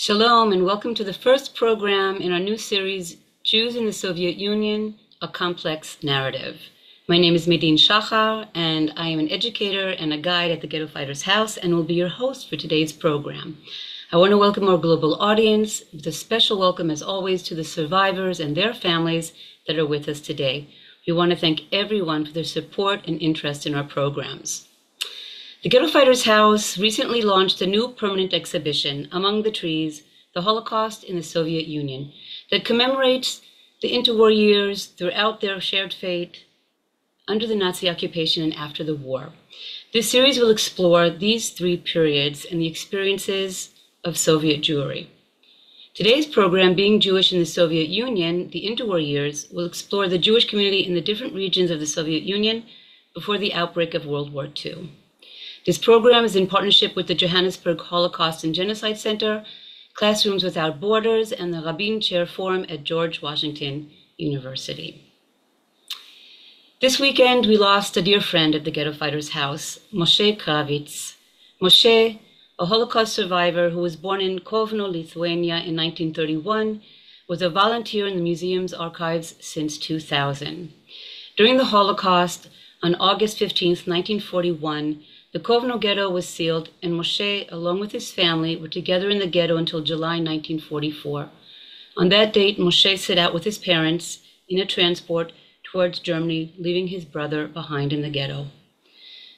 Shalom and welcome to the first program in our new series, Jews in the Soviet Union, A Complex Narrative. My name is Medin Shachar and I am an educator and a guide at the Ghetto Fighters House and will be your host for today's program. I want to welcome our global audience with a special welcome as always to the survivors and their families that are with us today. We want to thank everyone for their support and interest in our programs. The Ghetto Fighters House recently launched a new permanent exhibition, Among the Trees, the Holocaust in the Soviet Union, that commemorates the interwar years throughout their shared fate under the Nazi occupation and after the war. This series will explore these three periods and the experiences of Soviet Jewry. Today's program, Being Jewish in the Soviet Union, the interwar years, will explore the Jewish community in the different regions of the Soviet Union before the outbreak of World War II. This program is in partnership with the Johannesburg Holocaust and Genocide Center, Classrooms Without Borders, and the Rabin Chair Forum at George Washington University. This weekend, we lost a dear friend at the Ghetto Fighters House, Moshe Kravitz. Moshe, a Holocaust survivor who was born in Kovno, Lithuania in 1931, was a volunteer in the museum's archives since 2000. During the Holocaust, on August 15, 1941, the Kovno ghetto was sealed, and Moshe, along with his family, were together in the ghetto until July 1944. On that date, Moshe set out with his parents in a transport towards Germany, leaving his brother behind in the ghetto.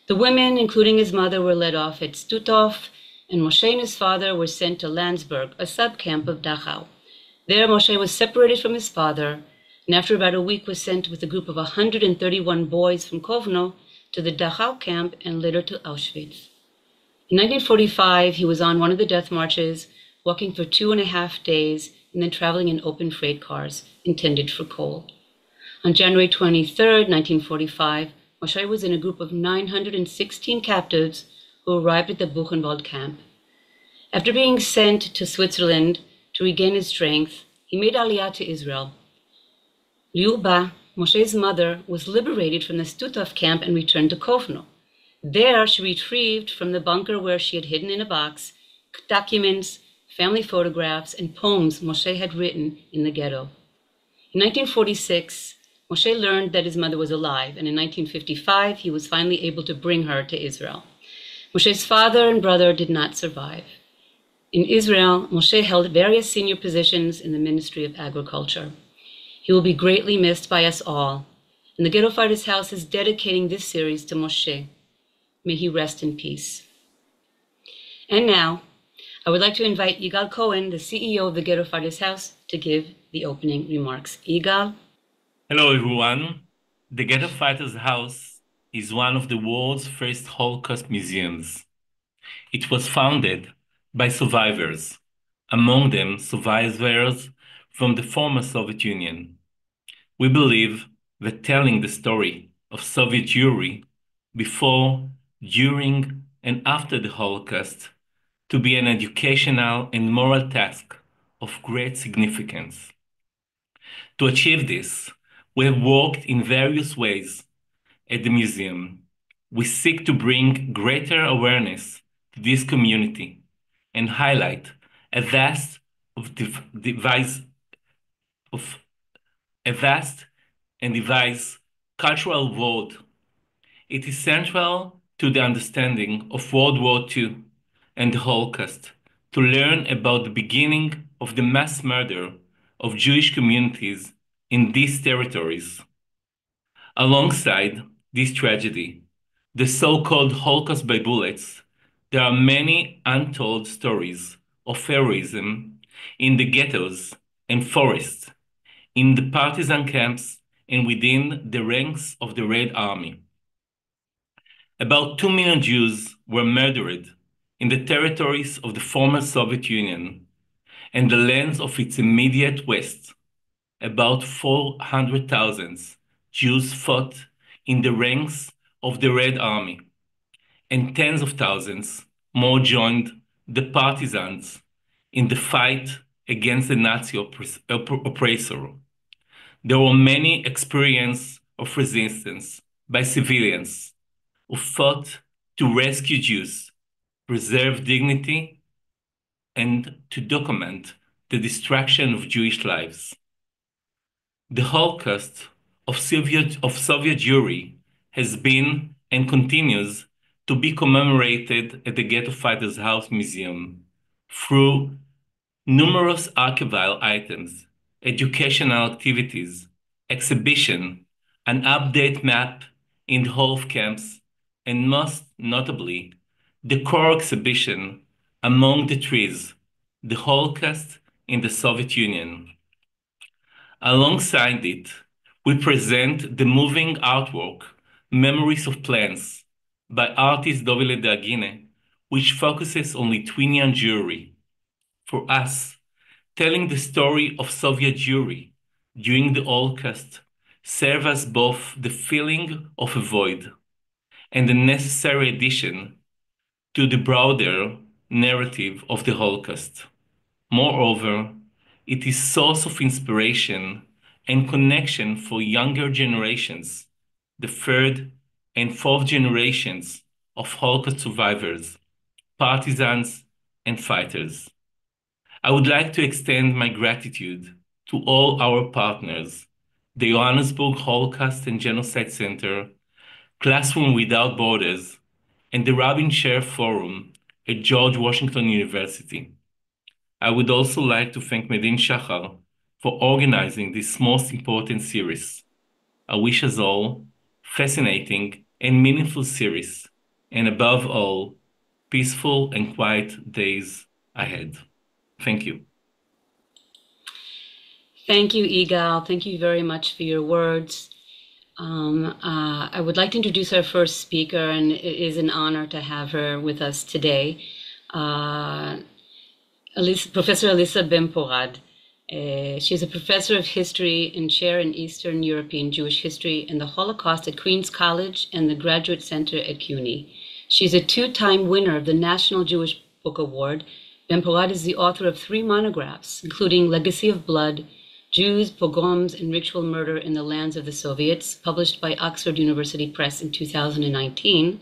The women, including his mother, were led off at Stutthof, and Moshe and his father were sent to Landsberg, a subcamp of Dachau. There, Moshe was separated from his father, and after about a week was sent with a group of 131 boys from Kovno to the Dachau camp and later to Auschwitz. In 1945, he was on one of the death marches, walking for 2.5 days and then traveling in open freight cars intended for coal. On January 23, 1945, Moshe was in a group of 916 captives who arrived at the Buchenwald camp. After being sent to Switzerland to regain his strength, he made Aliyah to Israel. Liuba, Moshe's mother, was liberated from the Stutthof camp and returned to Kovno. There, she retrieved from the bunker where she had hidden in a box documents, family photographs, and poems Moshe had written in the ghetto. In 1946, Moshe learned that his mother was alive, and in 1955, he was finally able to bring her to Israel. Moshe's father and brother did not survive. In Israel, Moshe held various senior positions in the Ministry of Agriculture. He will be greatly missed by us all, and the Ghetto Fighters House is dedicating this series to Moshe. May he rest in peace. And now, I would like to invite Yigal Cohen, the CEO of the Ghetto Fighters House, to give the opening remarks. Yigal? Hello, everyone. The Ghetto Fighters House is one of the world's first Holocaust museums. It was founded by survivors, among them survivors from the former Soviet Union. We believe that telling the story of Soviet Jewry before, during, and after the Holocaust to be an educational and moral task of great significance. To achieve this, we have worked in various ways at the museum. We seek to bring greater awareness to this community and highlight a vast and diverse cultural world. It is central to the understanding of World War II and the Holocaust to learn about the beginning of the mass murder of Jewish communities in these territories. Alongside this tragedy, the so-called Holocaust by bullets, there are many untold stories of heroism in the ghettos and forests, in the partisan camps, and within the ranks of the Red Army. About 2 million Jews were murdered in the territories of the former Soviet Union and the lands of its immediate west. About 400,000 Jews fought in the ranks of the Red Army, and tens of thousands more joined the partisans in the fight against the Nazi oppressor. There were many experiences of resistance by civilians who fought to rescue Jews, preserve dignity, and to document the destruction of Jewish lives. The Holocaust of Soviet Jewry has been and continues to be commemorated at the Ghetto Fighters House Museum through numerous archival items, educational activities, exhibition, an update map in the hall of camps, and most notably, the core exhibition Among the Trees, the Holocaust in the Soviet Union. Alongside it, we present the moving artwork Memories of Plants by artist Dovile D'Agine, which focuses on Lithuanian Jewry. For us, telling the story of Soviet Jewry during the Holocaust serves as both the feeling of a void and a necessary addition to the broader narrative of the Holocaust. Moreover, it is source of inspiration and connection for younger generations, the third and fourth generations of Holocaust survivors, partisans, and fighters. I would like to extend my gratitude to all our partners, the Johannesburg Holocaust and Genocide Center, Classroom Without Borders, and the Rabin Chair Forum at George Washington University. I would also like to thank Medin Shachar for organizing this most important series. I wish us all fascinating and meaningful series, and above all, peaceful and quiet days ahead. Thank you. Thank you, Igal. Thank you very much for your words. I would like to introduce our first speaker, and it is an honor to have her with us today. Professor Elissa Bemporad. She's a professor of history and chair in Eastern European Jewish history and the Holocaust at Queens College and the Graduate Center at CUNY. She's a two-time winner of the National Jewish Book Award. Bemporad is the author of 3 monographs, including Legacy of Blood, Jews, Pogroms, and Ritual Murder in the Lands of the Soviets, published by Oxford University Press in 2019,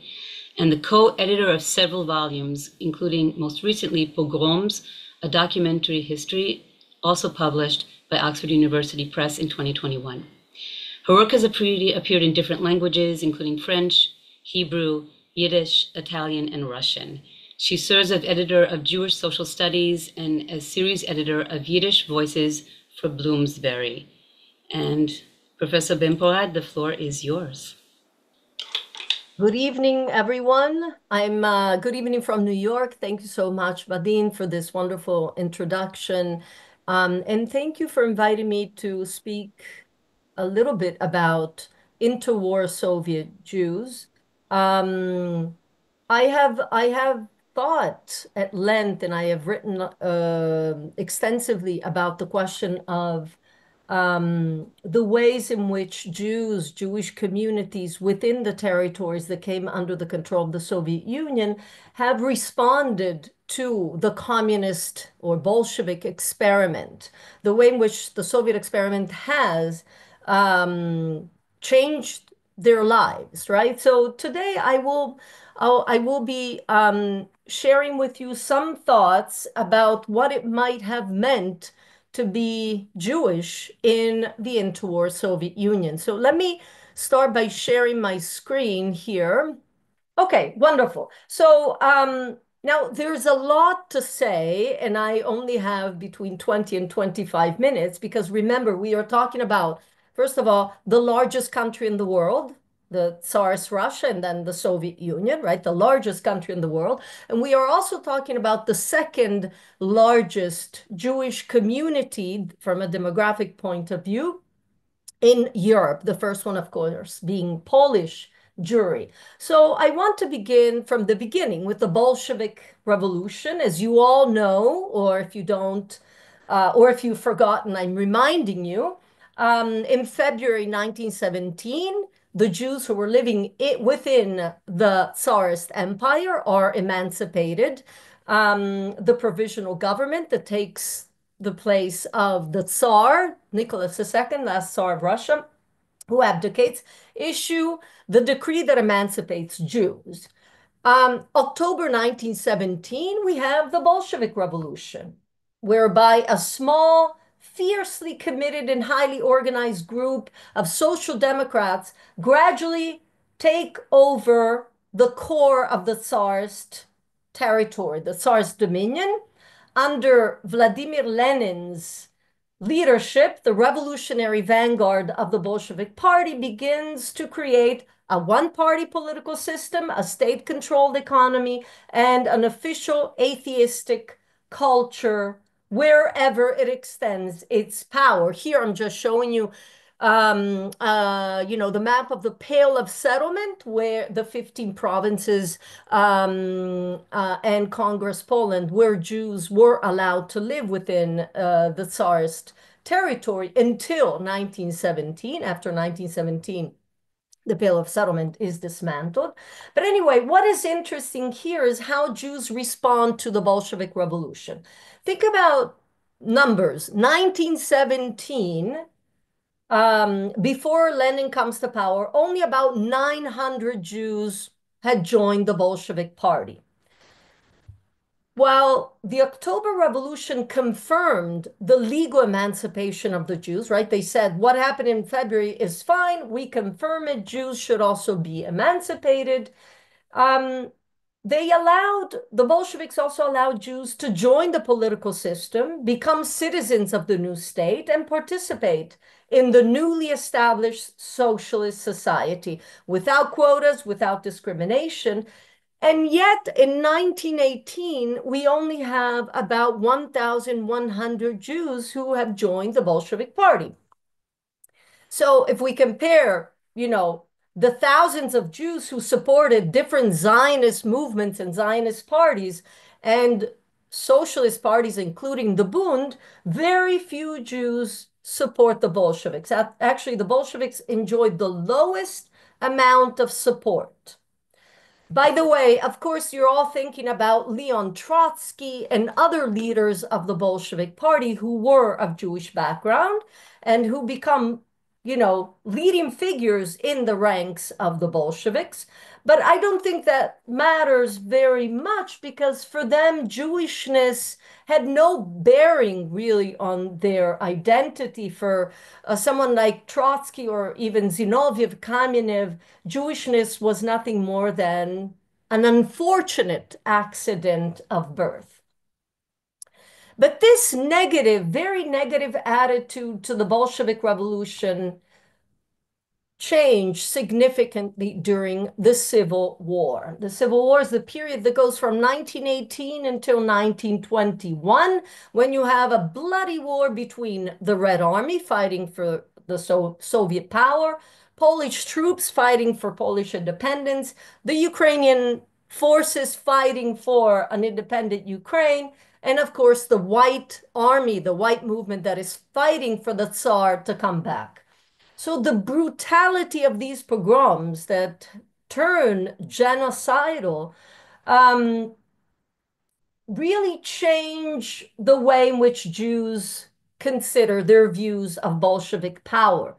and the co-editor of several volumes, including most recently Pogroms, a documentary history, also published by Oxford University Press in 2021. Her work has appeared in different languages, including French, Hebrew, Yiddish, Italian, and Russian. She serves as editor of Jewish Social Studies and as series editor of Yiddish Voices for Bloomsbury. And Professor Bemporad, the floor is yours. Good evening, everyone. Good evening from New York. Thank you so much, Vadim, for this wonderful introduction. And thank you for inviting me to speak a little bit about interwar Soviet Jews. I have thought at length, and I have written extensively about the question of the ways in which Jewish communities within the territories that came under the control of the Soviet Union have responded to the communist or Bolshevik experiment, the way in which the Soviet experiment has changed their lives, right? So today I will be sharing with you some thoughts about what it might have meant to be Jewish in the interwar Soviet Union. So let me start by sharing my screen here. Okay, wonderful. So now there's a lot to say, and I only have between 20 and 25 minutes because remember, we are talking about, first of all, the largest country in the world, the Tsarist Russia, and then the Soviet Union, right? The largest country in the world. And we are also talking about the second largest Jewish community from a demographic point of view in Europe. The first one, of course, being Polish Jewry. So I want to begin from the beginning with the Bolshevik Revolution. As you all know, or if you don't, or if you've forgotten, I'm reminding you, in February 1917, the Jews who were living within the Tsarist Empire are emancipated. The provisional government that takes the place of the Tsar, Nicholas II, last Tsar of Russia, who abdicates, issue the decree that emancipates Jews. October 1917, we have the Bolshevik Revolution, whereby a small, fiercely committed and highly organized group of social democrats gradually take over the core of the Tsarist territory, the Tsarist dominion. Under Vladimir Lenin's leadership, the revolutionary vanguard of the Bolshevik Party begins to create a one-party political system, a state-controlled economy, and an official atheistic culture wherever it extends its power. Here I'm just showing you the map of the Pale of Settlement, where the 15 provinces and Congress Poland, where Jews were allowed to live within the Tsarist territory until 1917. After 1917, the Pale of Settlement is dismantled. But anyway, what is interesting here is how Jews respond to the Bolshevik Revolution. Think about numbers. 1917, before Lenin comes to power, only about 900 Jews had joined the Bolshevik Party. While the October Revolution confirmed the legal emancipation of the Jews, right? They said what happened in February is fine. We confirm it. Jews should also be emancipated. The Bolsheviks also allowed Jews to join the political system, become citizens of the new state, and participate in the newly established socialist society without quotas, without discrimination. And yet in 1918, we only have about 1,100 Jews who have joined the Bolshevik Party. So if we compare, the thousands of Jews who supported different Zionist movements and Zionist parties and socialist parties, including the Bund, very few Jews support the Bolsheviks. Actually, the Bolsheviks enjoyed the lowest amount of support. By the way, of course, you're all thinking about Leon Trotsky and other leaders of the Bolshevik Party who were of Jewish background and who become, leading figures in the ranks of the Bolsheviks. But I don't think that matters very much because for them, Jewishness had no bearing really on their identity. For someone like Trotsky or even Zinoviev, Kamenev, Jewishness was nothing more than an unfortunate accident of birth. But this negative, very negative attitude to the Bolshevik Revolution changed significantly during the Civil War. The Civil War is the period that goes from 1918 until 1921, when you have a bloody war between the Red Army fighting for the Soviet power, Polish troops fighting for Polish independence, the Ukrainian forces fighting for an independent Ukraine, and of course the White Army, the White movement that is fighting for the Tsar to come back. So the brutality of these pogroms that turn genocidal really change the way in which Jews consider their views of Bolshevik power.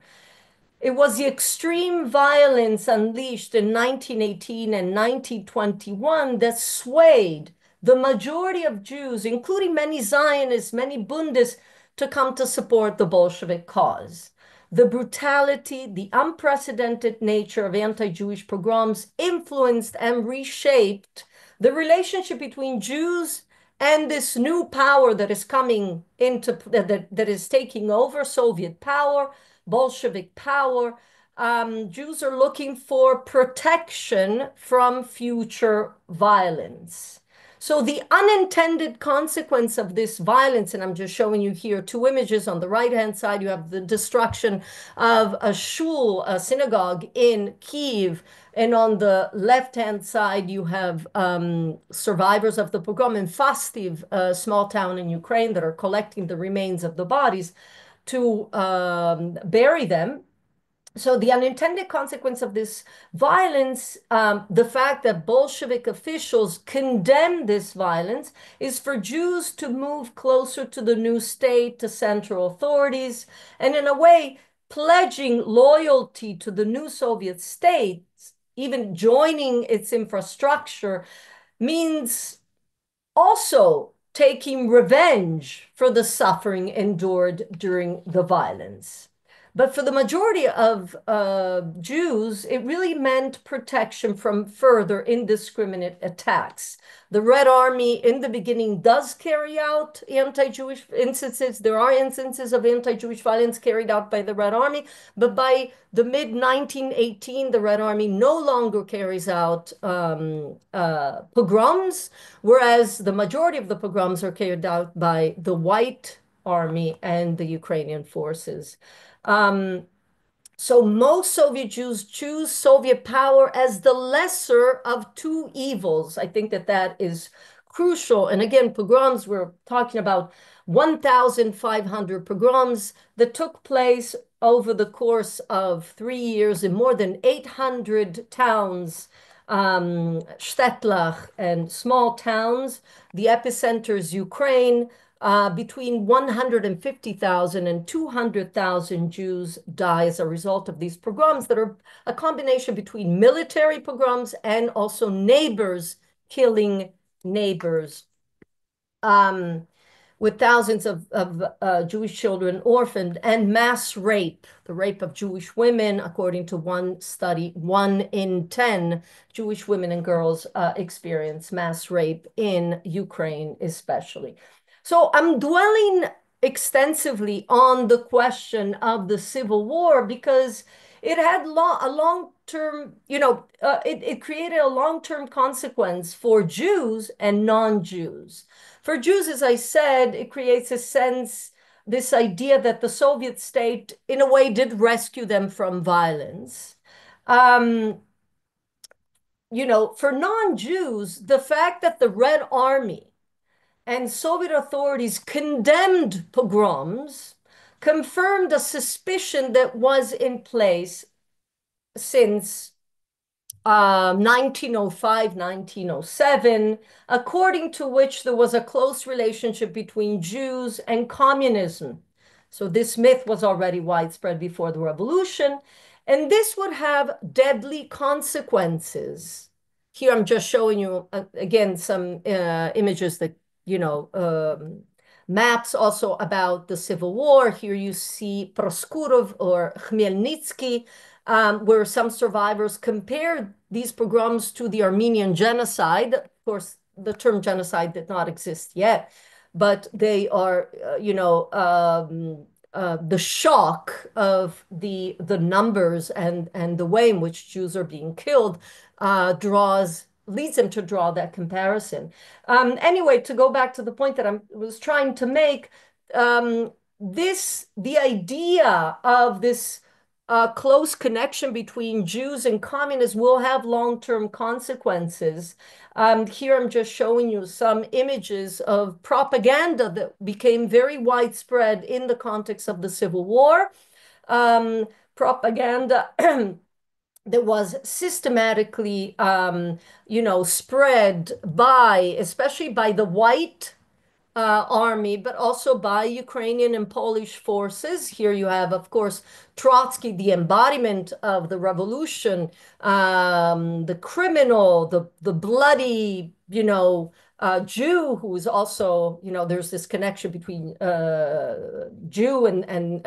It was the extreme violence unleashed in 1918 and 1921 that swayed the majority of Jews, including many Zionists, many Bundists, to come to support the Bolshevik cause. The brutality, the unprecedented nature of anti-Jewish pogroms influenced and reshaped the relationship between Jews and this new power that is coming into, that is taking over Soviet power, Bolshevik power. Jews are looking for protection from future violence. So the unintended consequence of this violence, and I'm just showing you here two images. On the right-hand side, you have the destruction of a shul, a synagogue in Kyiv. And on the left-hand side, you have survivors of the pogrom in Fastiv, a small town in Ukraine, that are collecting the remains of the bodies to bury them. So the unintended consequence of this violence, the fact that Bolshevik officials condemn this violence, is for Jews to move closer to the new state, to central authorities, and in a way, pledging loyalty to the new Soviet states, even joining its infrastructure means also taking revenge for the suffering endured during the violence. But for the majority of Jews, it really meant protection from further indiscriminate attacks. The Red Army in the beginning does carry out anti-Jewish instances. There are instances of anti-Jewish violence carried out by the Red Army, but by the mid-1918, the Red Army no longer carries out pogroms, whereas the majority of the pogroms are carried out by the White Army and the Ukrainian forces. So most Soviet Jews choose Soviet power as the lesser of two evils. I think that that is crucial. And again, pogroms, we're talking about 1,500 pogroms that took place over the course of 3 years in more than 800 towns, shtetl and small towns. The epicenter is Ukraine. Between 150,000 and 200,000 Jews die as a result of these pogroms that are a combination between military pogroms and also neighbors killing neighbors. With thousands of Jewish children orphaned, and mass rape, the rape of Jewish women. According to one study, 1 in 10 Jewish women and girls experience mass rape in Ukraine, especially. So I'm dwelling extensively on the question of the Civil War because it had a long-term, it created a long-term consequence for Jews and non-Jews. For Jews, as I said, it creates a sense, this idea that the Soviet state, in a way, did rescue them from violence. For non-Jews, the fact that the Red Army and Soviet authorities condemned pogroms confirmed a suspicion that was in place since 1905, 1907, according to which there was a close relationship between Jews and communism. So this myth was already widespread before the revolution, and this would have deadly consequences. Here I'm just showing you, again, some images that, maps also about the Civil War. Here you see Proskurov or Khmelnytsky, where some survivors compared these pogroms to the Armenian genocide. Of course, the term genocide did not exist yet, but they are, the shock of the numbers and the way in which Jews are being killed leads them to draw that comparison. Anyway, to go back to the point that I was trying to make, the idea of this close connection between Jews and communism will have long-term consequences. Here I'm just showing you some images of propaganda that became very widespread in the context of the Civil War. Propaganda that was systematically, spread especially by the White Army, but also by Ukrainian and Polish forces. Here you have, of course, Trotsky, the embodiment of the revolution, the criminal, the bloody, Jew, who is also, there's this connection between Jew and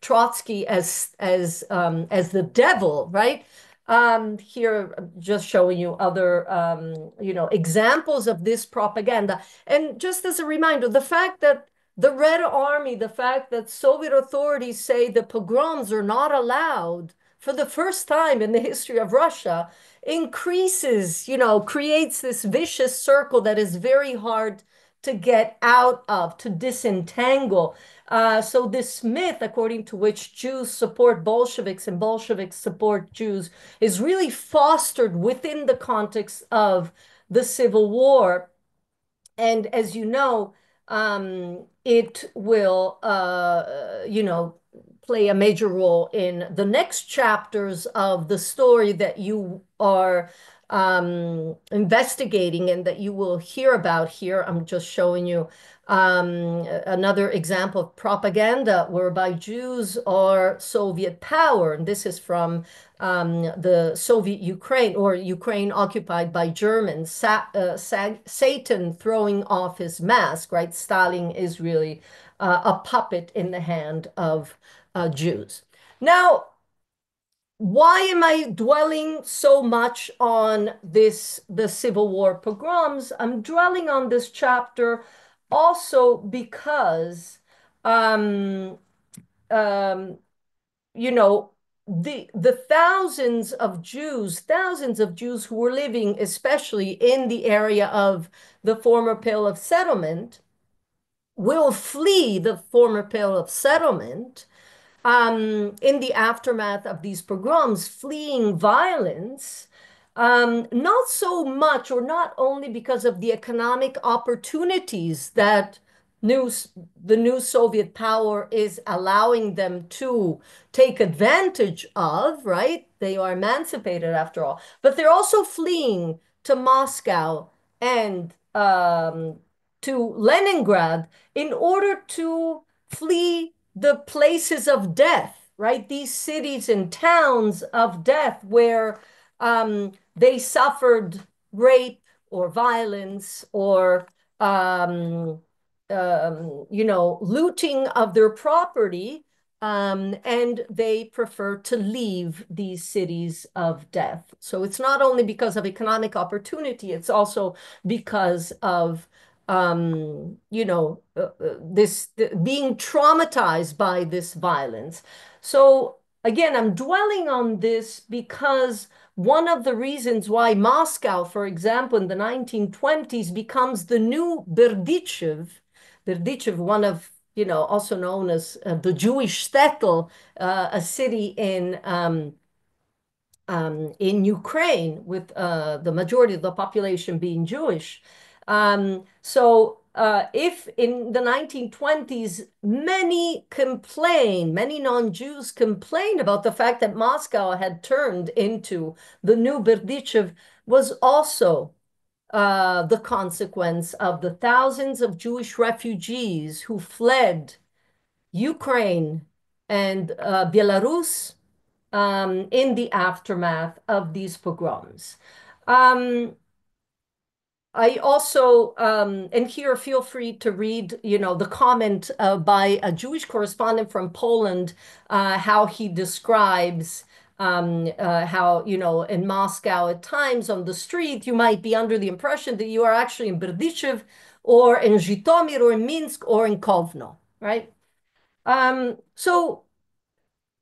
Trotsky as the devil, right? Here, just showing you other, examples of this propaganda. And just as a reminder, the fact that the Red Army, the fact that Soviet authorities say the pogroms are not allowed for the first time in the history of Russia increases, creates this vicious circle that is very hard to get out of, to disentangle. So this myth, according to which Jews support Bolsheviks and Bolsheviks support Jews, is really fostered within the context of the Civil War. And as you know, it will, play a major role in the next chapters of the story that you are investigating and that you will hear about here. I'm just showing you another example of propaganda whereby Jews are Soviet power. And this is from the Soviet Ukraine, or Ukraine occupied by Germans. Satan throwing off his mask, right? Stalin is really a puppet in the hand of Jews. Now, why am I dwelling so much on the Civil War pogroms? I'm dwelling on this chapter also because, um, um, you know, the thousands of Jews who were living, especially in the area of the former Pale of Settlement, will flee the former Pale of Settlement in the aftermath of these pogroms, fleeing violence, not so much or not only because of the economic opportunities that new, the new Soviet power is allowing them to take advantage of, right? They are emancipated after all, but they're also fleeing to Moscow and to Leningrad in order to flee the places of death, right? These cities and towns of death where they suffered rape or violence or, looting of their property. And they prefer to leave these cities of death. So it's not only because of economic opportunity, it's also because of being traumatized by this violence. So again, I'm dwelling on this because one of the reasons why Moscow, for example, in the 1920s becomes the new Berdichev, one of, also known as the Jewish shtetl, a city in Ukraine, with the majority of the population being Jewish. If in the 1920s, many non-Jews complained about the fact that Moscow had turned into the new Berdichev, was also the consequence of the thousands of Jewish refugees who fled Ukraine and Belarus in the aftermath of these pogroms. I also, and here feel free to read, the comment by a Jewish correspondent from Poland, how he describes how, in Moscow at times on the street, you might be under the impression that you are actually in Berdichev or in Zhytomyr or in Minsk or in Kovno, right? So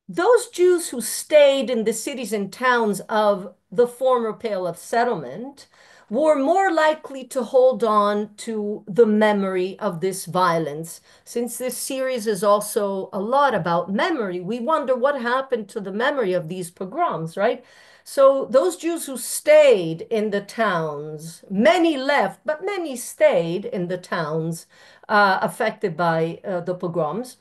those Jews who stayed in the cities and towns of the former Pale of Settlement were more likely to hold on to the memory of this violence. Since this series is also a lot about memory, we wonder what happened to the memory of these pogroms, right? So those Jews who stayed in the towns, many left, but many stayed in the towns affected by the pogroms.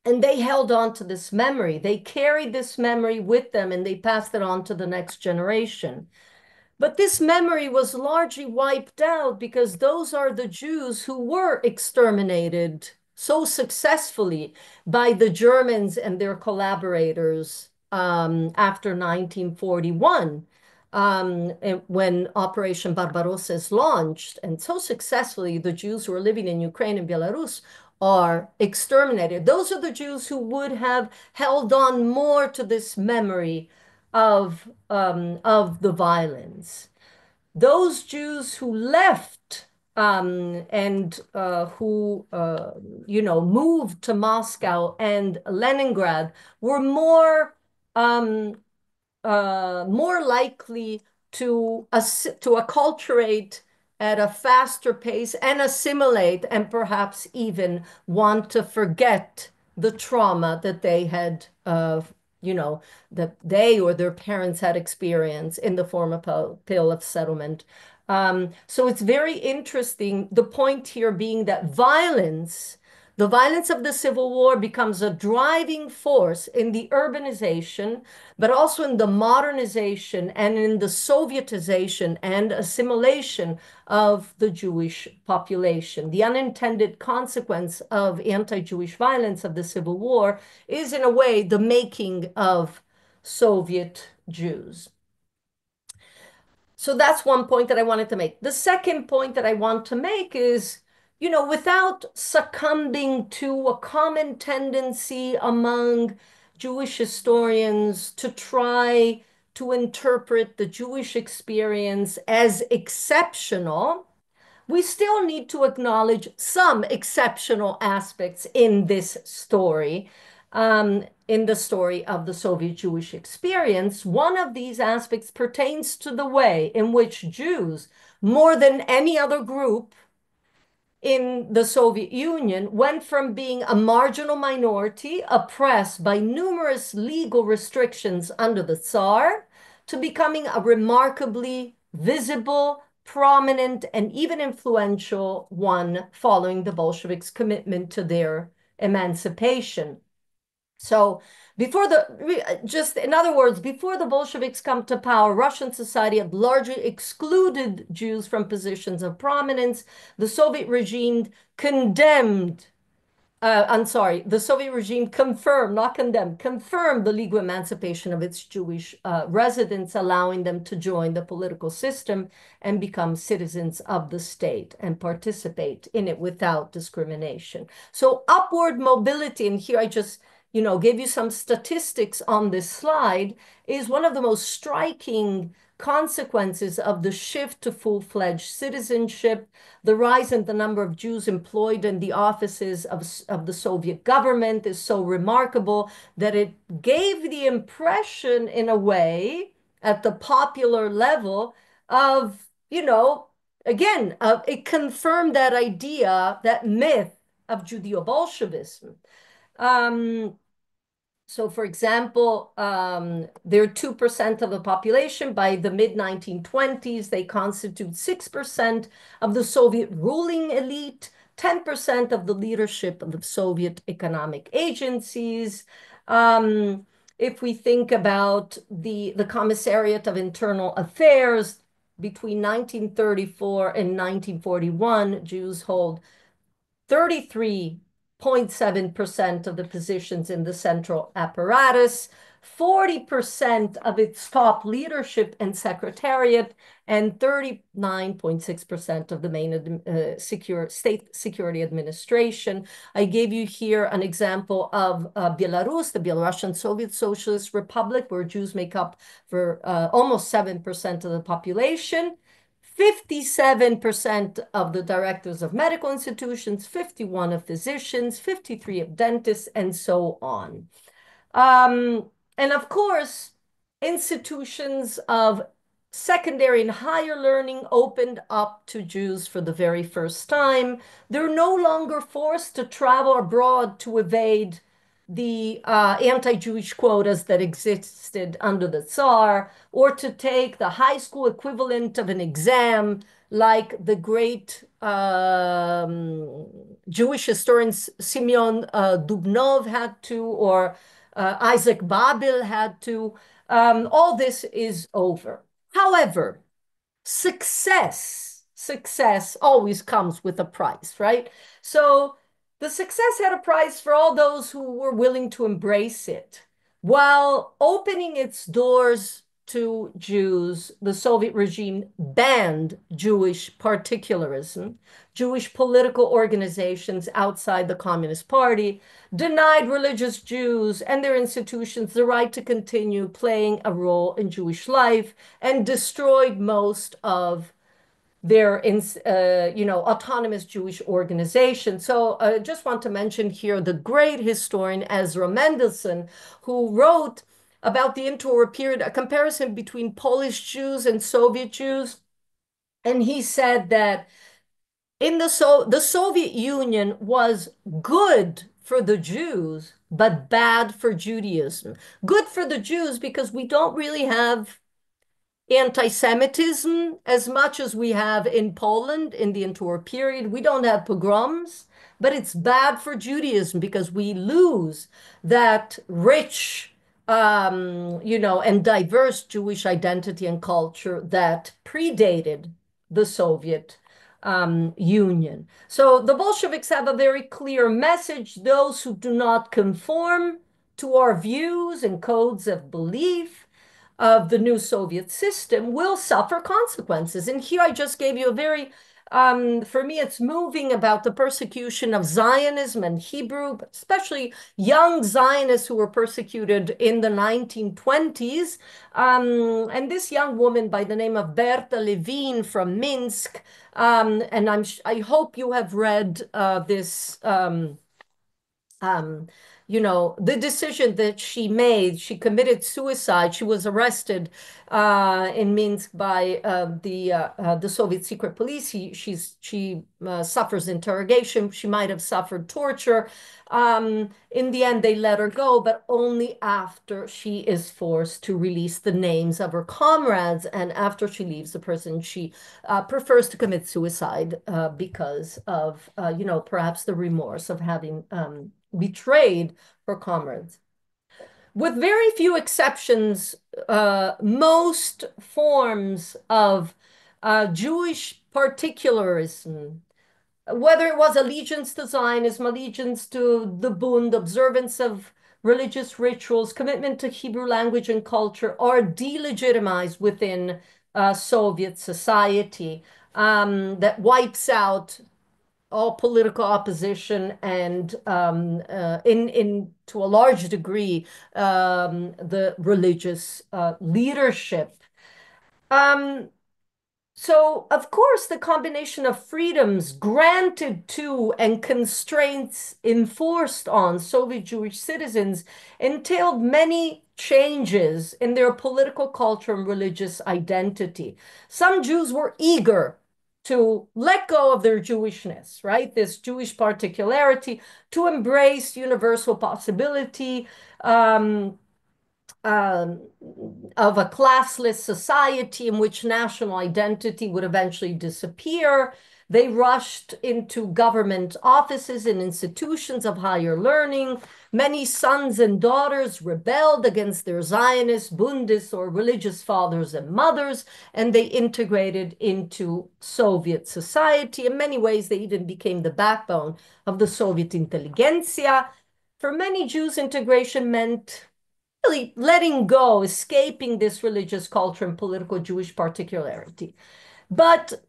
And they held on to this memory. They carried this memory with them and they passed it on to the next generation. But this memory was largely wiped out because those are the Jews who were exterminated so successfully by the Germans and their collaborators after 1941, when Operation Barbarossa is launched. And so successfully, the Jews who are living in Ukraine and Belarus are exterminated. Those are the Jews who would have held on more to this memory of the violence. Those Jews who left and who moved to Moscow and Leningrad were more likely to acculturate at a faster pace and assimilate, and perhaps even want to forget the trauma that they had, that they or their parents had experienced in the form of Pale of Settlement. So it's very interesting, the point here being that violence The violence of the Civil War becomes a driving force in the urbanization, but also in the modernization and in the Sovietization and assimilation of the Jewish population. The unintended consequence of anti-Jewish violence of the Civil War is, in a way, the making of Soviet Jews. So that's one point that I wanted to make. The second point that I want to make is, without succumbing to a common tendency among Jewish historians to try to interpret the Jewish experience as exceptional, we still need to acknowledge some exceptional aspects in this story, in the story of the Soviet Jewish experience. One of these aspects pertains to the way in which Jews, more than any other group in the Soviet Union, went from being a marginal minority oppressed by numerous legal restrictions under the Tsar to becoming a remarkably visible, prominent, and even influential one following the Bolsheviks' commitment to their emancipation. So in other words, before the Bolsheviks come to power, Russian society had largely excluded Jews from positions of prominence. The Soviet regime the Soviet regime confirmed, not condemned, confirmed the legal emancipation of its Jewish residents, allowing them to join the political system and become citizens of the state and participate in it without discrimination. So upward mobility, and here I just gave you some statistics on this slide, is one of the most striking consequences of the shift to full-fledged citizenship. The rise in the number of Jews employed in the offices of the Soviet government is so remarkable that it gave the impression, in a way, at the popular level of, again, it confirmed that idea, that myth of Judeo-Bolshevism. So, for example, they're 2% of the population. By the mid-1920s, they constitute 6% of the Soviet ruling elite, 10% of the leadership of the Soviet economic agencies. If we think about the Commissariat of Internal Affairs, between 1934 and 1941, Jews hold 33.7% of the positions in the central apparatus, 40% of its top leadership and secretariat, and 39.6% of the main state security administration. I gave you here an example of Belarus, the Belarusian Soviet Socialist Republic, where Jews make up for almost 7% of the population. 57% of the directors of medical institutions, 51 of physicians, 53 of dentists, and so on. And of course, institutions of secondary and higher learning opened up to Jews for the very first time. They're no longer forced to travel abroad to evade the anti-Jewish quotas that existed under the Tsar, or to take the high school equivalent of an exam like the great Jewish historian Simeon Dubnov had to, or Isaac Babel had to. All this is over. However, success always comes with a price, right? So the success had a price for all those who were willing to embrace it. While opening its doors to Jews, the Soviet regime banned Jewish particularism. Jewish political organizations outside the Communist Party denied religious Jews and their institutions the right to continue playing a role in Jewish life, and destroyed most of their autonomous Jewish organization. So I just want to mention here the great historian Ezra Mendelsohn, who wrote about the interwar period, a comparison between Polish Jews and Soviet Jews. And he said that the Soviet Union was good for the Jews, but bad for Judaism. Good for the Jews because we don't really have anti-Semitism as much as we have in Poland in the interwar period. We don't have pogroms, but it's bad for Judaism because we lose that rich, and diverse Jewish identity and culture that predated the Soviet Union. So the Bolsheviks have a very clear message. Those who do not conform to our views and codes of belief of the new Soviet system will suffer consequences. And here I just gave you a very, for me, it's moving about the persecution of Zionism and Hebrew, but especially young Zionists who were persecuted in the 1920s. And this young woman by the name of Berta Levin from Minsk, and I hope you have read this. Um, the decision that she made, she committed suicide. She was arrested in Minsk by the Soviet secret police. She suffers interrogation. She might have suffered torture. In the end, they let her go, but only after she is forced to release the names of her comrades. And after she leaves the prison, she prefers to commit suicide because of, perhaps the remorse of having betrayed her comrades. With very few exceptions, most forms of Jewish particularism, whether it was allegiance to Zionism, allegiance to the Bund, observance of religious rituals, commitment to Hebrew language and culture, are delegitimized within Soviet society that wipes out all political opposition and in to a large degree the religious leadership. Um, so, of course, the combination of freedoms granted to and constraints enforced on Soviet Jewish citizens entailed many changes in their political culture and religious identity. Some Jews were eager to let go of their Jewishness, right? This Jewish particularity, to embrace universal possibility. Um, um, of a classless society in which national identity would eventually disappear. They rushed into government offices and institutions of higher learning. Many sons and daughters rebelled against their Zionist, Bundist, or religious fathers and mothers, and they integrated into Soviet society. In many ways, they even became the backbone of the Soviet intelligentsia. For many Jews, integration meant really letting go, escaping this religious culture and political Jewish particularity. But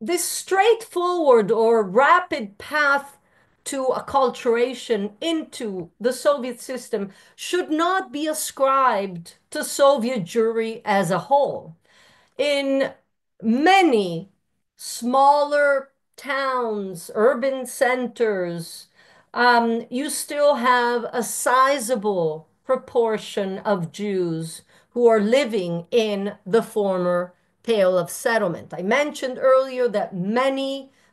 this straightforward or rapid path to acculturation into the Soviet system should not be ascribed to Soviet Jewry as a whole. In many smaller towns, urban centers, you still have a sizable proportion of Jews who are living in the former Pale of Settlement. I mentioned earlier that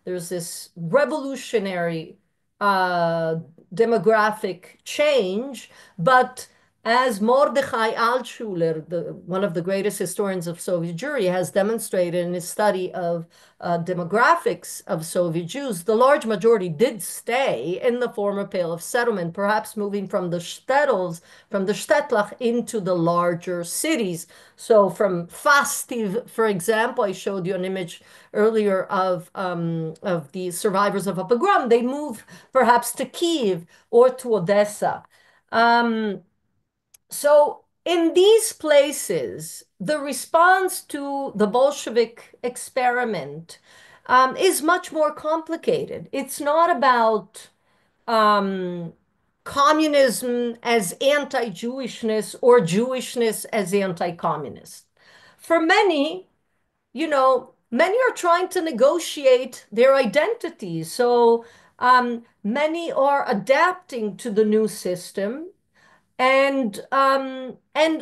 there's this revolutionary uh, demographic change, but as Mordechai Altshuler, one of the greatest historians of Soviet Jewry, has demonstrated in his study of demographics of Soviet Jews, the large majority did stay in the former Pale of Settlement, perhaps moving from the shtetls, from the shtetlach into the larger cities. So from Fastiv, for example, I showed you an image earlier of the survivors of a pogrom. They move perhaps to Kiev or to Odessa. So in these places, the response to the Bolshevik experiment is much more complicated. It's not about um, communism as anti-Jewishness or Jewishness as anti-communist. For many, many are trying to negotiate their identities. So many are adapting to the new system and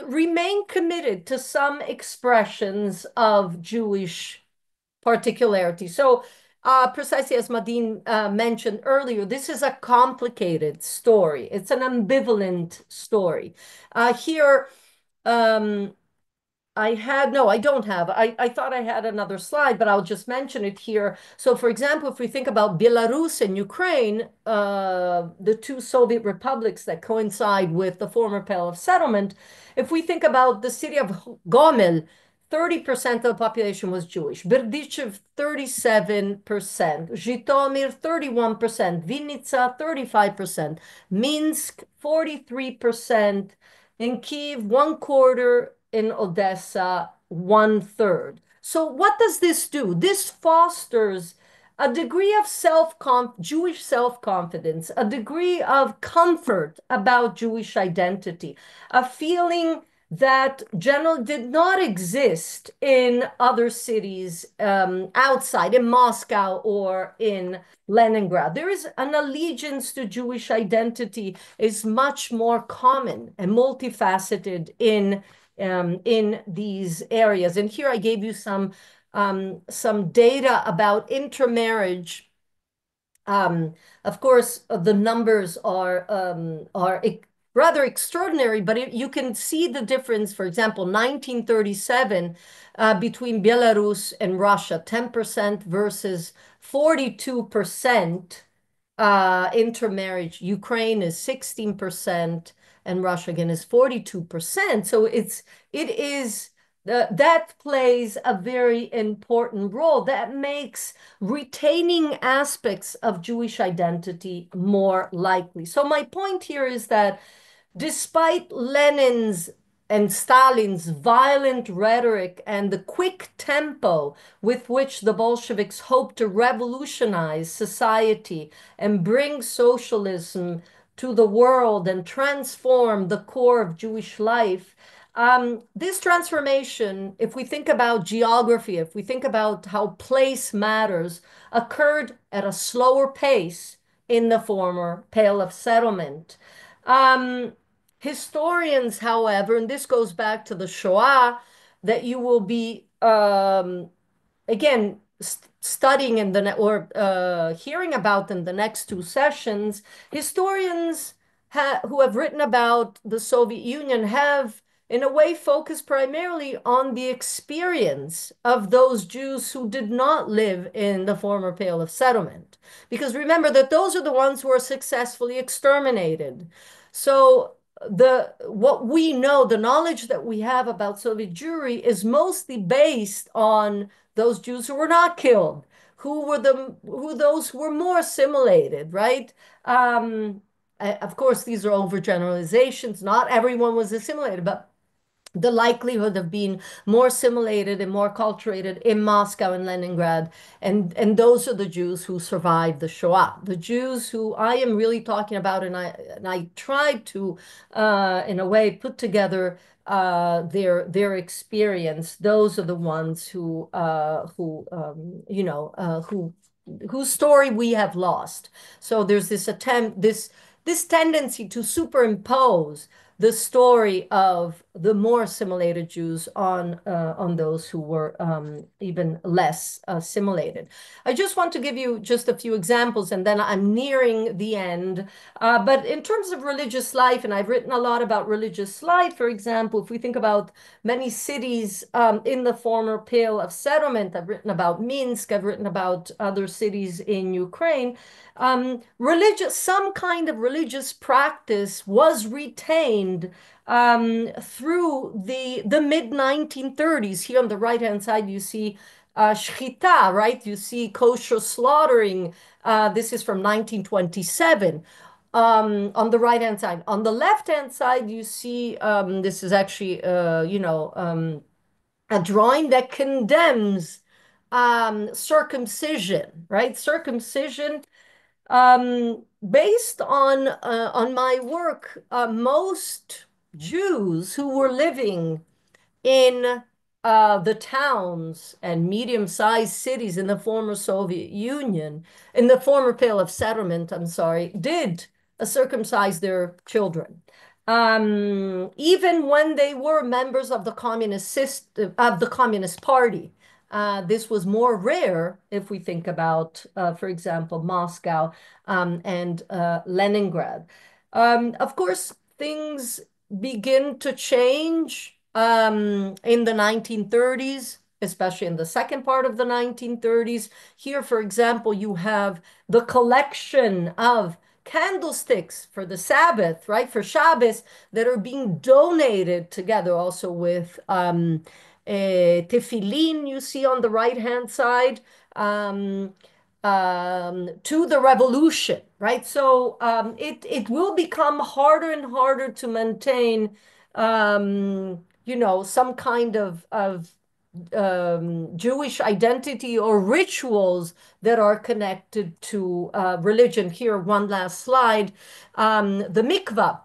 remain committed to some expressions of Jewish particularity. So, precisely as Madine mentioned earlier, this is a complicated story. It's an ambivalent story. Here, um, No, I don't have. I thought I had another slide, but I'll just mention it here. So, for example, if we think about Belarus and Ukraine, the two Soviet republics that coincide with the former Pale of Settlement, if we think about the city of Gomel, 30% of the population was Jewish. Berdichev, 37%. Zhytomyr, 31%. Vinnytsia, 35%. Minsk, 43%. In Kiev, one quarter. In Odessa, one third. So what does this do? This fosters a degree of Jewish self-confidence, a degree of comfort about Jewish identity, a feeling that generally did not exist in other cities outside, in Moscow or in Leningrad. There is an allegiance to Jewish identity is much more common and multifaceted in these areas. And here I gave you some data about intermarriage. Of course, the numbers are rather extraordinary, but you can see the difference. For example, 1937 between Belarus and Russia, 10% versus 42% intermarriage. Ukraine is 16% and Russia again is 42%. So that plays a very important role. That makes retaining aspects of Jewish identity more likely. So my point here is that despite Lenin's and Stalin's violent rhetoric and the quick tempo with which the Bolsheviks hoped to revolutionize society and bring socialism to the world and transform the core of Jewish life, this transformation, if we think about geography, if we think about how place matters, occurred at a slower pace in the former Pale of Settlement. Historians, however, and this goes back to the Shoah, that you will be again studying in or hearing about in the next two sessions, historians who have written about the Soviet Union have, in a way, focused primarily on the experience of those Jews who did not live in the former Pale of Settlement. Because remember that those are the ones who are successfully exterminated. So what we know, the knowledge that we have about Soviet Jewry is mostly based on those Jews who were not killed, who those who were more assimilated, right? Of course, these are overgeneralizations. Not everyone was assimilated, but the likelihood of being more assimilated and more acculturated in Moscow and Leningrad. And those are the Jews who survived the Shoah. The Jews who I am really talking about, and I tried to, in a way, put together their experience. Those are the ones whose story we have lost. So there's this attempt, this tendency to superimpose the story of the more assimilated Jews on those who were even less assimilated. I just want to give you just a few examples, and then I'm nearing the end. But in terms of religious life, and I've written a lot about religious life, for example, if we think about many cities in the former Pale of Settlement, I've written about Minsk, I've written about other cities in Ukraine. Some kind of religious practice was retained through the mid 1930s. Here on the right-hand side, you see shchita, right? You see kosher slaughtering. This is from 1927. On the right-hand side. On the left-hand side, you see this is actually, a drawing that condemns circumcision, right? Circumcision based on my work, most Jews who were living in the towns and medium-sized cities in the former Soviet Union, in the former Pale of Settlement, I'm sorry, did circumcise their children. Even when they were members of the Communist Party. This was more rare if we think about, for example, Moscow and Leningrad. Of course, things begin to change in the 1930s, especially in the second part of the 1930s. Here, for example, you have the collection of candlesticks for the Sabbath, right, for Shabbos, that are being donated together also with tefillin, you see on the right-hand side, um, to the revolution, right? So it will become harder and harder to maintain, some kind of Jewish identity or rituals that are connected to religion. Here, one last slide. The mikvah.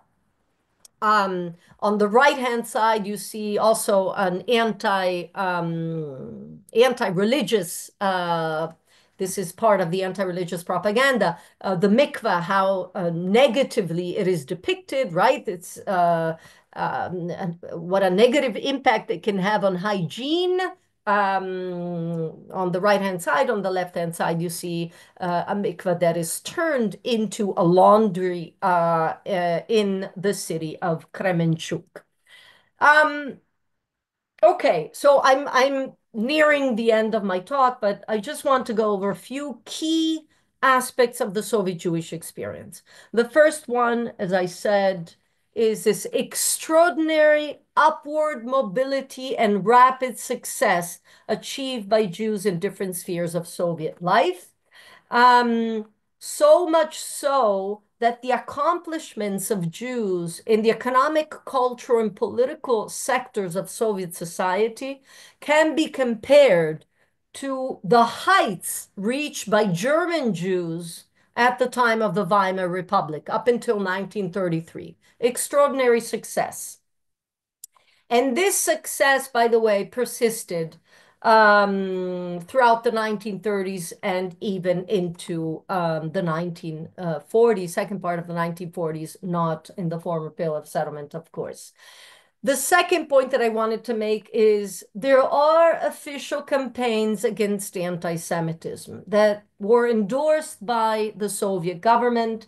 On the right-hand side, you see also an anti-religious. This is part of the anti-religious propaganda. The mikvah, how negatively it is depicted, right? It's what a negative impact it can have on hygiene. On the right-hand side, on the left-hand side, you see a mikveh that is turned into a laundry in the city of Kremenchuk. Okay, so I'm nearing the end of my talk, but I just want to go over a few key aspects of the Soviet Jewish experience. The first one, as I said, is this extraordinary upward mobility and rapid success achieved by Jews in different spheres of Soviet life. So much so that the accomplishments of Jews in the economic, cultural, and political sectors of Soviet society can be compared to the heights reached by German Jews at the time of the Weimar Republic, up until 1933. Extraordinary success. And this success, by the way, persisted throughout the 1930s and even into the 1940s, second part of the 1940s, not in the former Bill of Settlement, of course. The second point that I wanted to make is there are official campaigns against anti-Semitism that were endorsed by the Soviet government,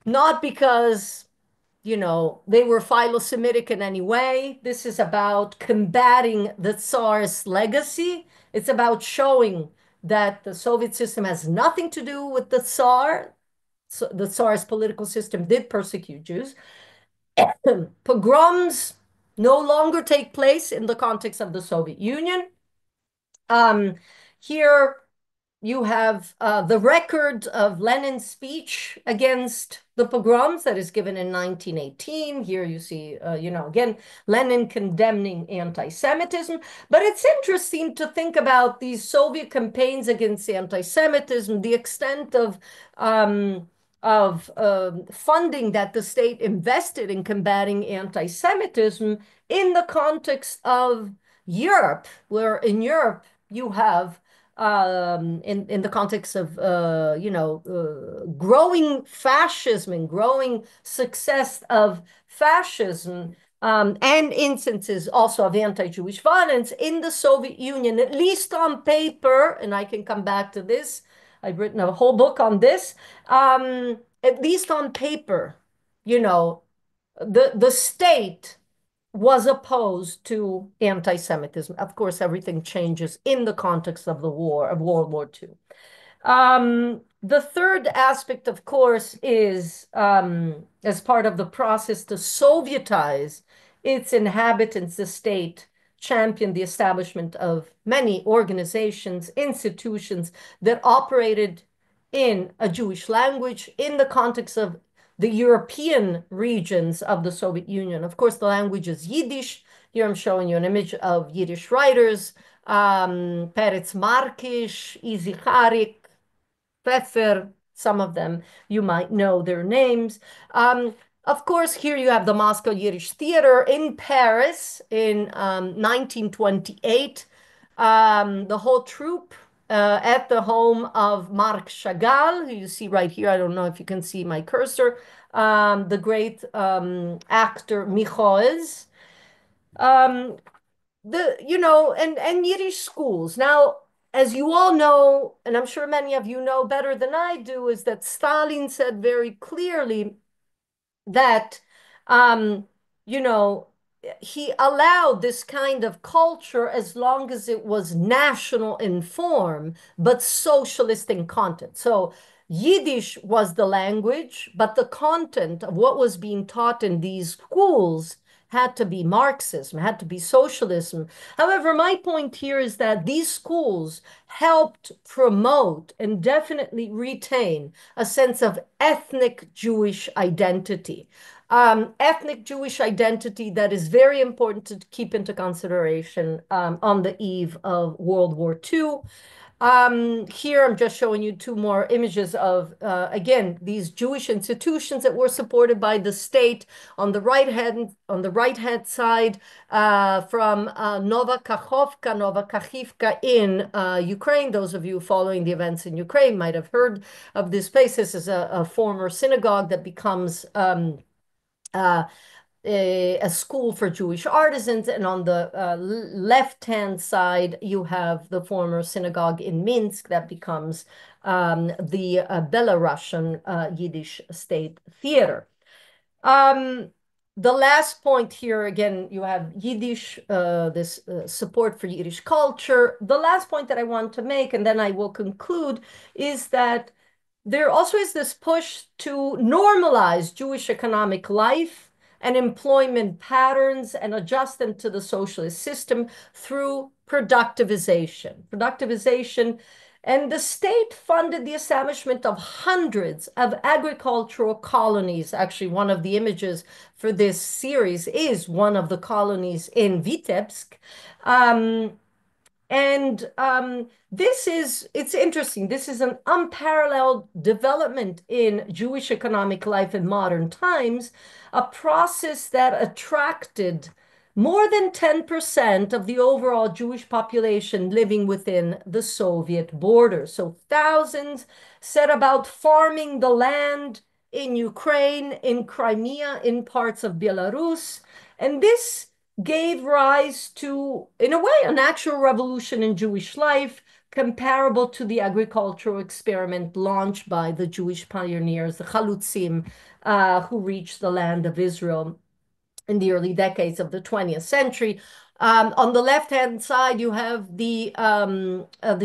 not because they were philo-Semitic in any way. This is about combating the Tsar's legacy. It's about showing that the Soviet system has nothing to do with the Tsar. So the Tsar's political system did persecute Jews. Pogroms no longer take place in the context of the Soviet Union. Here you have the record of Lenin's speech against the pogroms that is given in 1918. Here you see, again, Lenin condemning anti-Semitism. But it's interesting to think about these Soviet campaigns against anti-Semitism, the extent of funding that the state invested in combating anti-Semitism in the context of Europe, where in Europe you have in the context of growing fascism and growing success of fascism, and instances also of anti-Jewish violence in the Soviet Union, at least on paper, and I can come back to this. I've written a whole book on this. At least on paper, the state was opposed to anti-Semitism. Of course, everything changes in the context of the war, of World War II. The third aspect, of course, is as part of the process to Sovietize its inhabitants, the state championed the establishment of many organizations, institutions that operated in a Jewish language in the context of the European regions of the Soviet Union. Of course, the language is Yiddish. Here I'm showing you an image of Yiddish writers, Peretz Markish, Izi Harik, Pfeffer, some of them you might know their names. Of course, here you have the Moscow Yiddish Theater in Paris in 1928. The whole troupe at the home of Marc Chagall, who you see right here. I don't know if you can see my cursor. The great actor Michoels. And Yiddish schools. Now, as you all know, and I'm sure many of you know better than I do, is that Stalin said very clearly that, you know, he allowed this kind of culture as long as it was national in form, but socialist in content. So Yiddish was the language, but the content of what was being taught in these schools had to be Marxism, had to be socialism. However, my point here is that these schools helped promote and definitely retain a sense of ethnic Jewish identity. Ethnic Jewish identity that is very important to keep into consideration on the eve of World War II. Here I'm just showing you two more images of, again, these Jewish institutions that were supported by the state. On the right hand side, from Nova Kachivka in Ukraine. Those of you following the events in Ukraine might have heard of this place. This is a former synagogue that becomes a school for Jewish artisans. And on the left-hand side, you have the former synagogue in Minsk that becomes the Belarusian Yiddish State Theater. The last point here, again, you have Yiddish, this support for Yiddish culture. The last point that I want to make, and then I will conclude, is that there also is this push to normalize Jewish economic life and employment patterns and adjust them to the socialist system through productivization. And the state funded the establishment of hundreds of agricultural colonies. Actually, one of the images for this series is one of the colonies in Vitebsk. It's interesting. This is an unparalleled development in Jewish economic life in modern times, a process that attracted more than 10% of the overall Jewish population living within the Soviet border. So thousands set about farming the land in Ukraine, in Crimea, in parts of Belarus. And this gave rise to, in a way, a natural revolution in Jewish life, comparable to the agricultural experiment launched by the Jewish pioneers, the Chalutzim, who reached the land of Israel in the early decades of the 20th century. On the left-hand side, you have the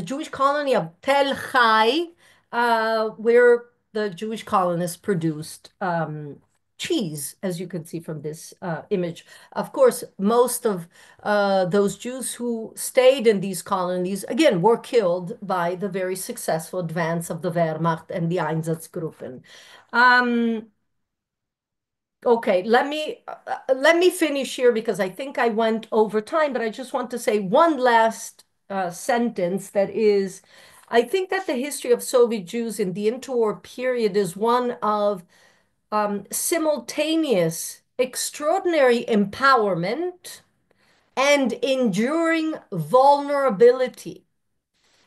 Jewish colony of Tel Chai, where the Jewish colonists produced cheese, as you can see from this image. Of course, most of those Jews who stayed in these colonies, again, were killed by the very successful advance of the Wehrmacht and the Einsatzgruppen. Okay, let me finish here because I think I went over time, but I just want to say one last sentence that is, I think that the history of Soviet Jews in the interwar period is one of simultaneous extraordinary empowerment and enduring vulnerability.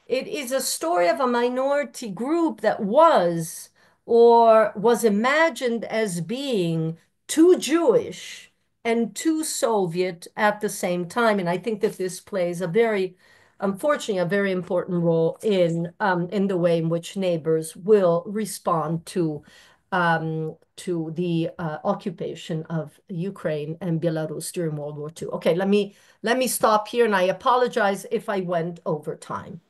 It is a story of a minority group that was or was imagined as being too Jewish and too Soviet at the same time. And I think that this plays unfortunately, a very important role in the way in which neighbors will respond to the occupation of Ukraine and Belarus during World War II. Okay, let me stop here, and I apologize if I went over time.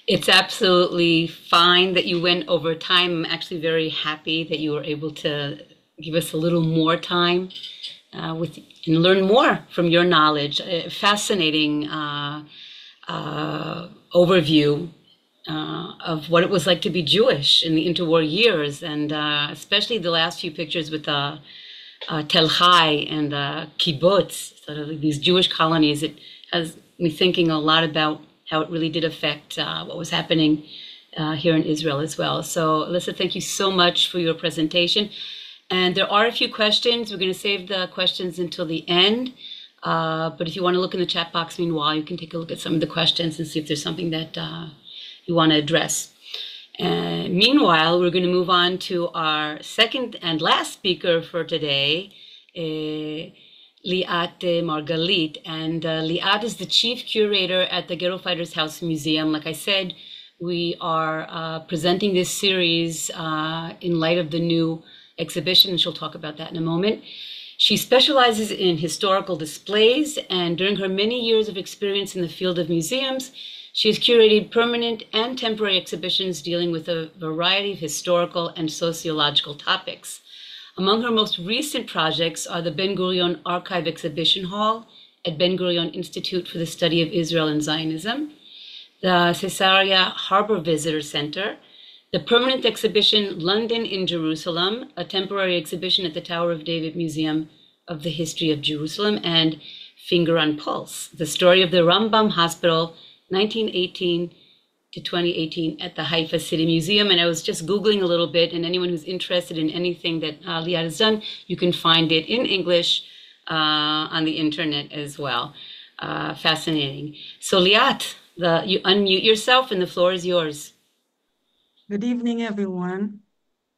It's absolutely fine that you went over time. I'm actually very happy that you were able to give us a little more time and learn more from your knowledge. Fascinating overview of what it was like to be Jewish in the interwar years, and especially the last few pictures with Tel Chai and kibbutz, sort of like these Jewish colonies. It has me thinking a lot about how it really did affect what was happening here in Israel as well. So, Elissa, thank you so much for your presentation. And there are a few questions. We're going to save the questions until the end. But if you want to look in the chat box, meanwhile, you can take a look at some of the questions and see if there's something that you want to address. And meanwhile, we're going to move on to our second and last speaker for today, Liat Margalit. And Liat is the chief curator at the Ghetto Fighters House Museum. Like I said, we are presenting this series in light of the new exhibition, and she'll talk about that in a moment. She specializes in historical displays, and during her many years of experience in the field of museums, she has curated permanent and temporary exhibitions dealing with a variety of historical and sociological topics. Among her most recent projects are the Ben-Gurion Archive Exhibition Hall at Ben-Gurion Institute for the Study of Israel and Zionism, the Caesarea Harbor Visitor Center, the permanent exhibition London in Jerusalem, a temporary exhibition at the Tower of David Museum of the History of Jerusalem, and Finger on Pulse, the story of the Rambam Hospital, 1918 to 2018 at the Haifa City Museum. And I was just Googling a little bit, and anyone who's interested in anything that Liat has done, you can find it in English on the internet as well. Fascinating. So Liat, you unmute yourself and the floor is yours. Good evening, everyone.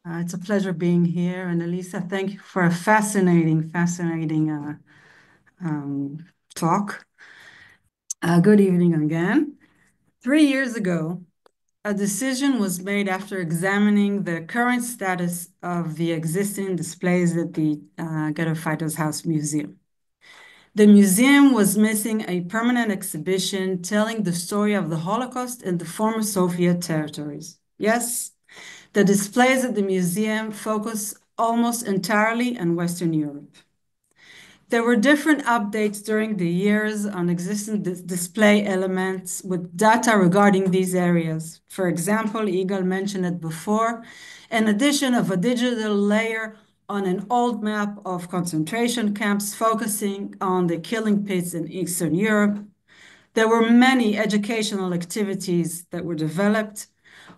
It's a pleasure being here. And Elissa, thank you for a fascinating talk. Good evening again. 3 years ago, a decision was made after examining the current status of the existing displays at the Ghetto Fighters House Museum. The museum was missing a permanent exhibition telling the story of the Holocaust in the former Soviet territories. Yes, the displays at the museum focus almost entirely on Western Europe. There were different updates during the years on existing display elements with data regarding these areas. For example, Igal mentioned it before, an addition of a digital layer on an old map of concentration camps focusing on the killing pits in Eastern Europe. There were many educational activities that were developed,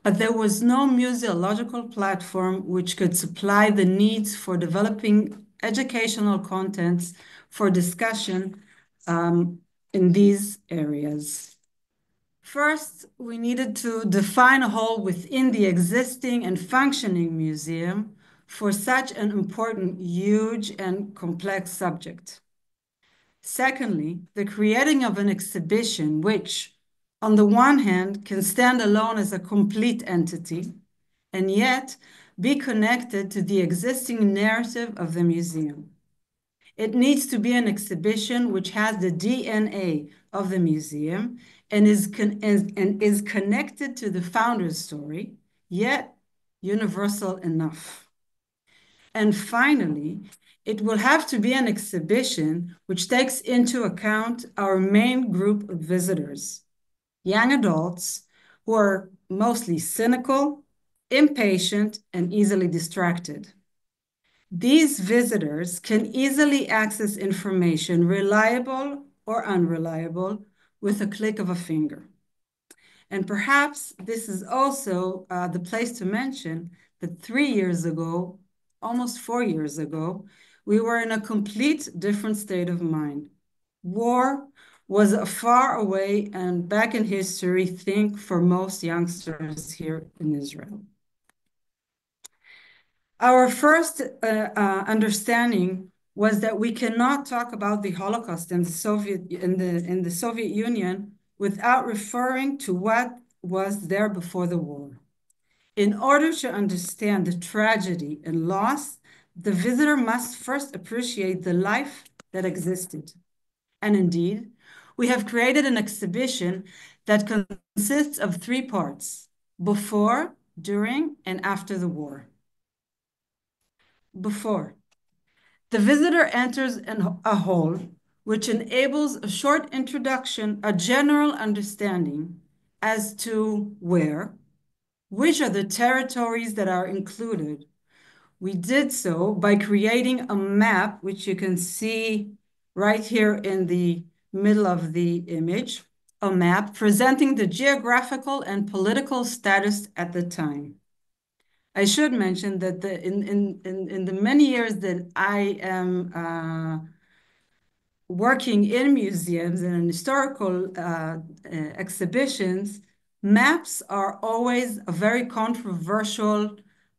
but there was no museological platform which could supply the needs for developing educational contents for discussion in these areas. First, we needed to define a hole within the existing and functioning museum for such an important, huge, and complex subject. Secondly, the creating of an exhibition which, on the one hand, can stand alone as a complete entity, and yet be connected to the existing narrative of the museum. It needs to be an exhibition which has the DNA of the museum and is connected to the founder's story, yet universal enough. And finally, it will have to be an exhibition which takes into account our main group of visitors, young adults who are mostly cynical, impatient, and easily distracted. These visitors can easily access information, reliable or unreliable, with a click of a finger. And perhaps this is also the place to mention that 3 years ago, almost 4 years ago, we were in a complete different state of mind. War was a far away and back in history thing for most youngsters here in Israel. Our first understanding was that we cannot talk about the Holocaust in the Soviet Union without referring to what was there before the war. In order to understand the tragedy and loss, the visitor must first appreciate the life that existed. And indeed, we have created an exhibition that consists of 3 parts: before, during, and after the war. Before, the visitor enters a hall which enables a short introduction, a general understanding as to where, which are the territories that are included. We did so by creating a map, which you can see right here in the middle of the image, a map presenting the geographical and political status at the time. I should mention that in the many years that I am working in museums and in historical exhibitions, maps are always a very controversial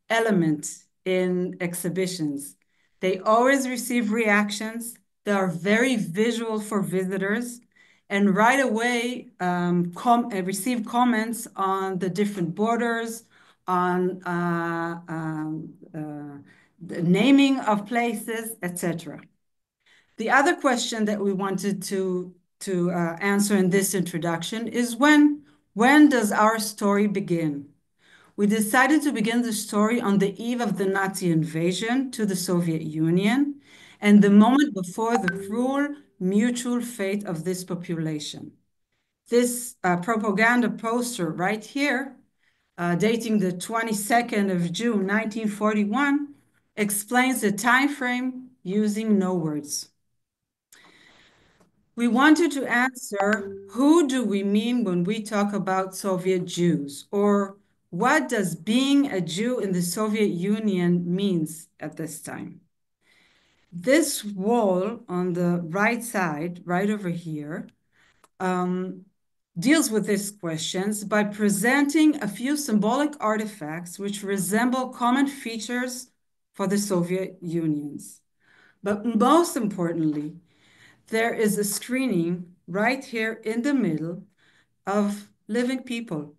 element in exhibitions. They always receive reactions. They are very visual for visitors, and right away receive comments on the different borders, on the naming of places, etc. The other question that we wanted to answer in this introduction is when does our story begin? We decided to begin the story on the eve of the Nazi invasion to the Soviet Union and the moment before the cruel mutual fate of this population. This propaganda poster right here, dating the 22nd of June, 1941, explains the time frame using no words. We wanted to answer, who do we mean when we talk about Soviet Jews? Or what does being a Jew in the Soviet Union means at this time? This wall on the right side, right over here, deals with these questions by presenting a few symbolic artifacts which resemble common features for the Soviet Unions. But most importantly, there is a screening right here in the middle of living people,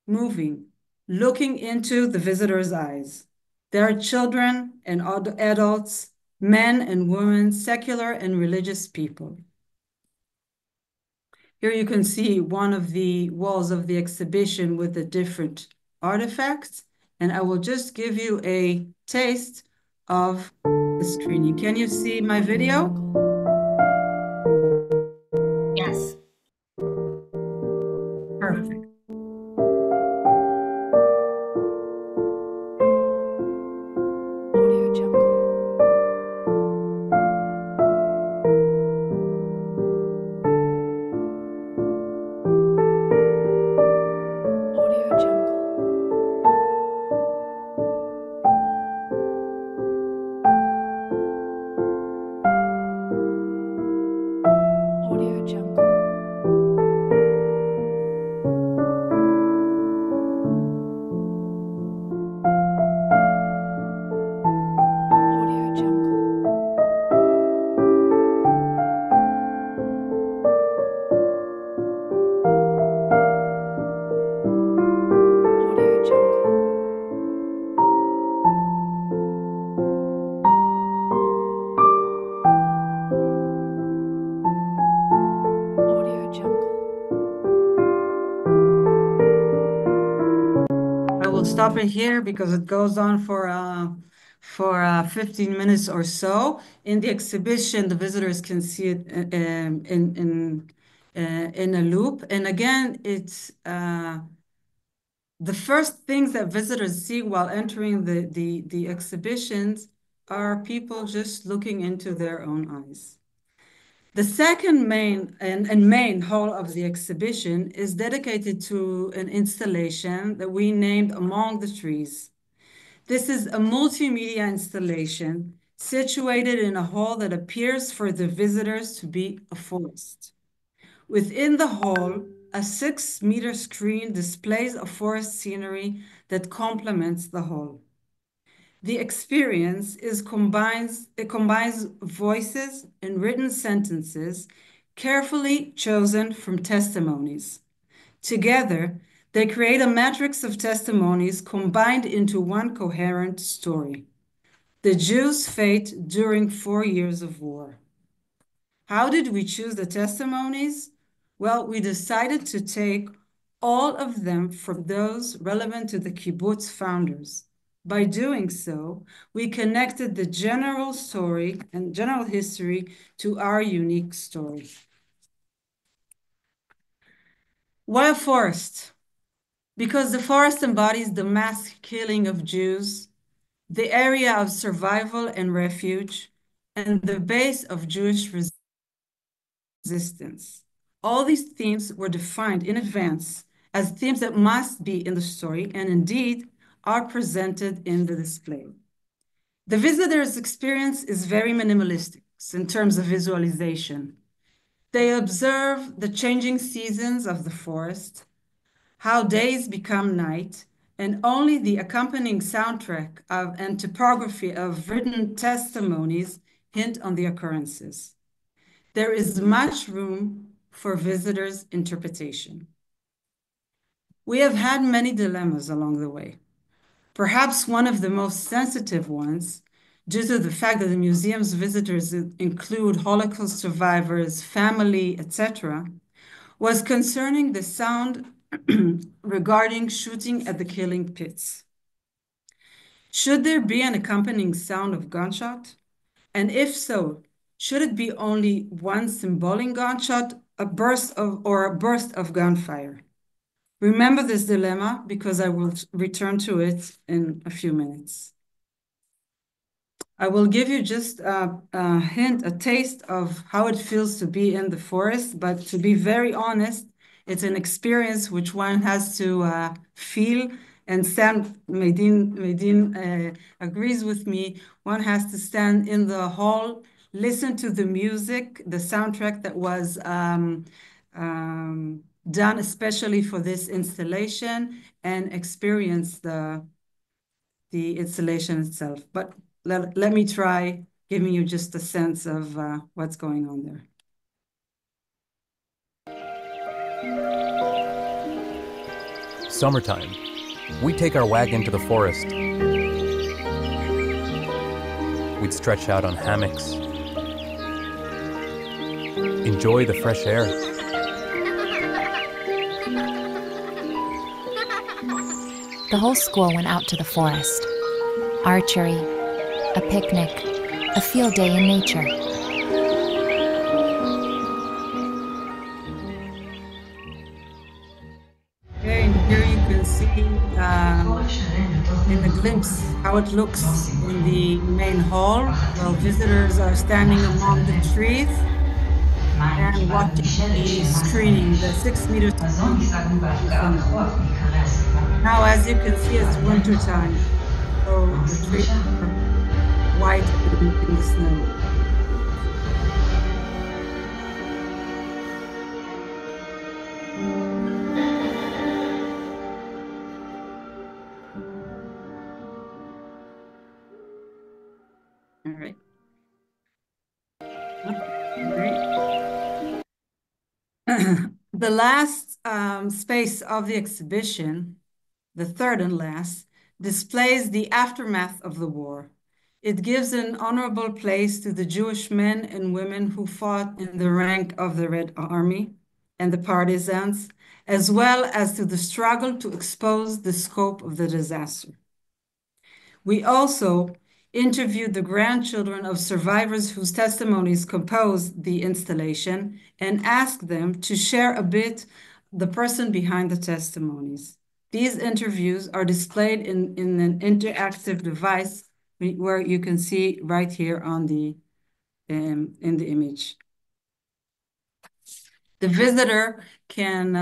moving, looking into the visitor's eyes. There are children and adults, men and women, secular and religious people. Here you can see one of the walls of the exhibition with the different artifacts, and I will just give you a taste of the screening. Can you see my video? Yes. Perfect. Audio Jungle. Audio Jungle. Audio Jungle. Audio Jungle. Audio Jungle. Audio Jungle. I will stop it here because it goes on for 15 minutes or so. In the exhibition, the visitors can see it in a loop. And again, it's the first things that visitors see while entering the exhibitions are people just looking into their own eyes. The second main hall of the exhibition is dedicated to an installation that we named Among the Trees. This is a multimedia installation situated in a hall that appears for the visitors to be a forest. Within the hall, a 6-meter screen displays a forest scenery that complements the hall. The experience combines voices and written sentences carefully chosen from testimonies. Together, they create a matrix of testimonies combined into one coherent story. The Jews' fate during 4 years of war. How did we choose the testimonies? Well, we decided to take all of them from those relevant to the kibbutz founders. By doing so, we connected the general story and general history to our unique story. Why a forest? Because the forest embodies the mass killing of Jews, the area of survival and refuge, and the base of Jewish resistance. All these themes were defined in advance as themes that must be in the story and indeed are presented in the display. The visitor's experience is very minimalistic in terms of visualization. They observe the changing seasons of the forest, how days become night, and only the accompanying soundtrack and topography of written testimonies hint on the occurrences. There is much room for visitors' interpretation. We have had many dilemmas along the way. Perhaps one of the most sensitive ones due to the fact that the museum's visitors include Holocaust survivors, family, etc., was concerning the sound regarding shooting at the killing pits. Should there be an accompanying sound of gunshot? And if so, should it be only one symbolic gunshot, a burst of gunfire? Remember this dilemma because I will return to it in a few minutes. I will give you just a hint, a taste of how it feels to be in the forest, but to be very honest, it's an experience which one has to feel and stand. Medin agrees with me. One has to stand in the hall, listen to the music, the soundtrack that was done especially for this installation, and experience the installation itself. But let me try giving you just a sense of what's going on there. Summertime. We take our wagon to the forest. We'd stretch out on hammocks. Enjoy the fresh air. The whole school went out to the forest. Archery, a picnic, a field day in nature. Okay, and here you can see in the glimpse how it looks in the main hall while visitors are standing among the trees and watching the screening, the 6-meter screening. Now, as you can see, it's winter time, so the trees are white in the snow. All right. The last space of the exhibition, the third and last, displays the aftermath of the war. It gives an honorable place to the Jewish men and women who fought in the rank of the Red Army and the partisans, as well as to the struggle to expose the scope of the disaster. We also interviewed the grandchildren of survivors whose testimonies composed the installation and asked them to share a bit the person behind the testimonies. These interviews are displayed in an interactive device where you can see right here on the in the image. The visitor can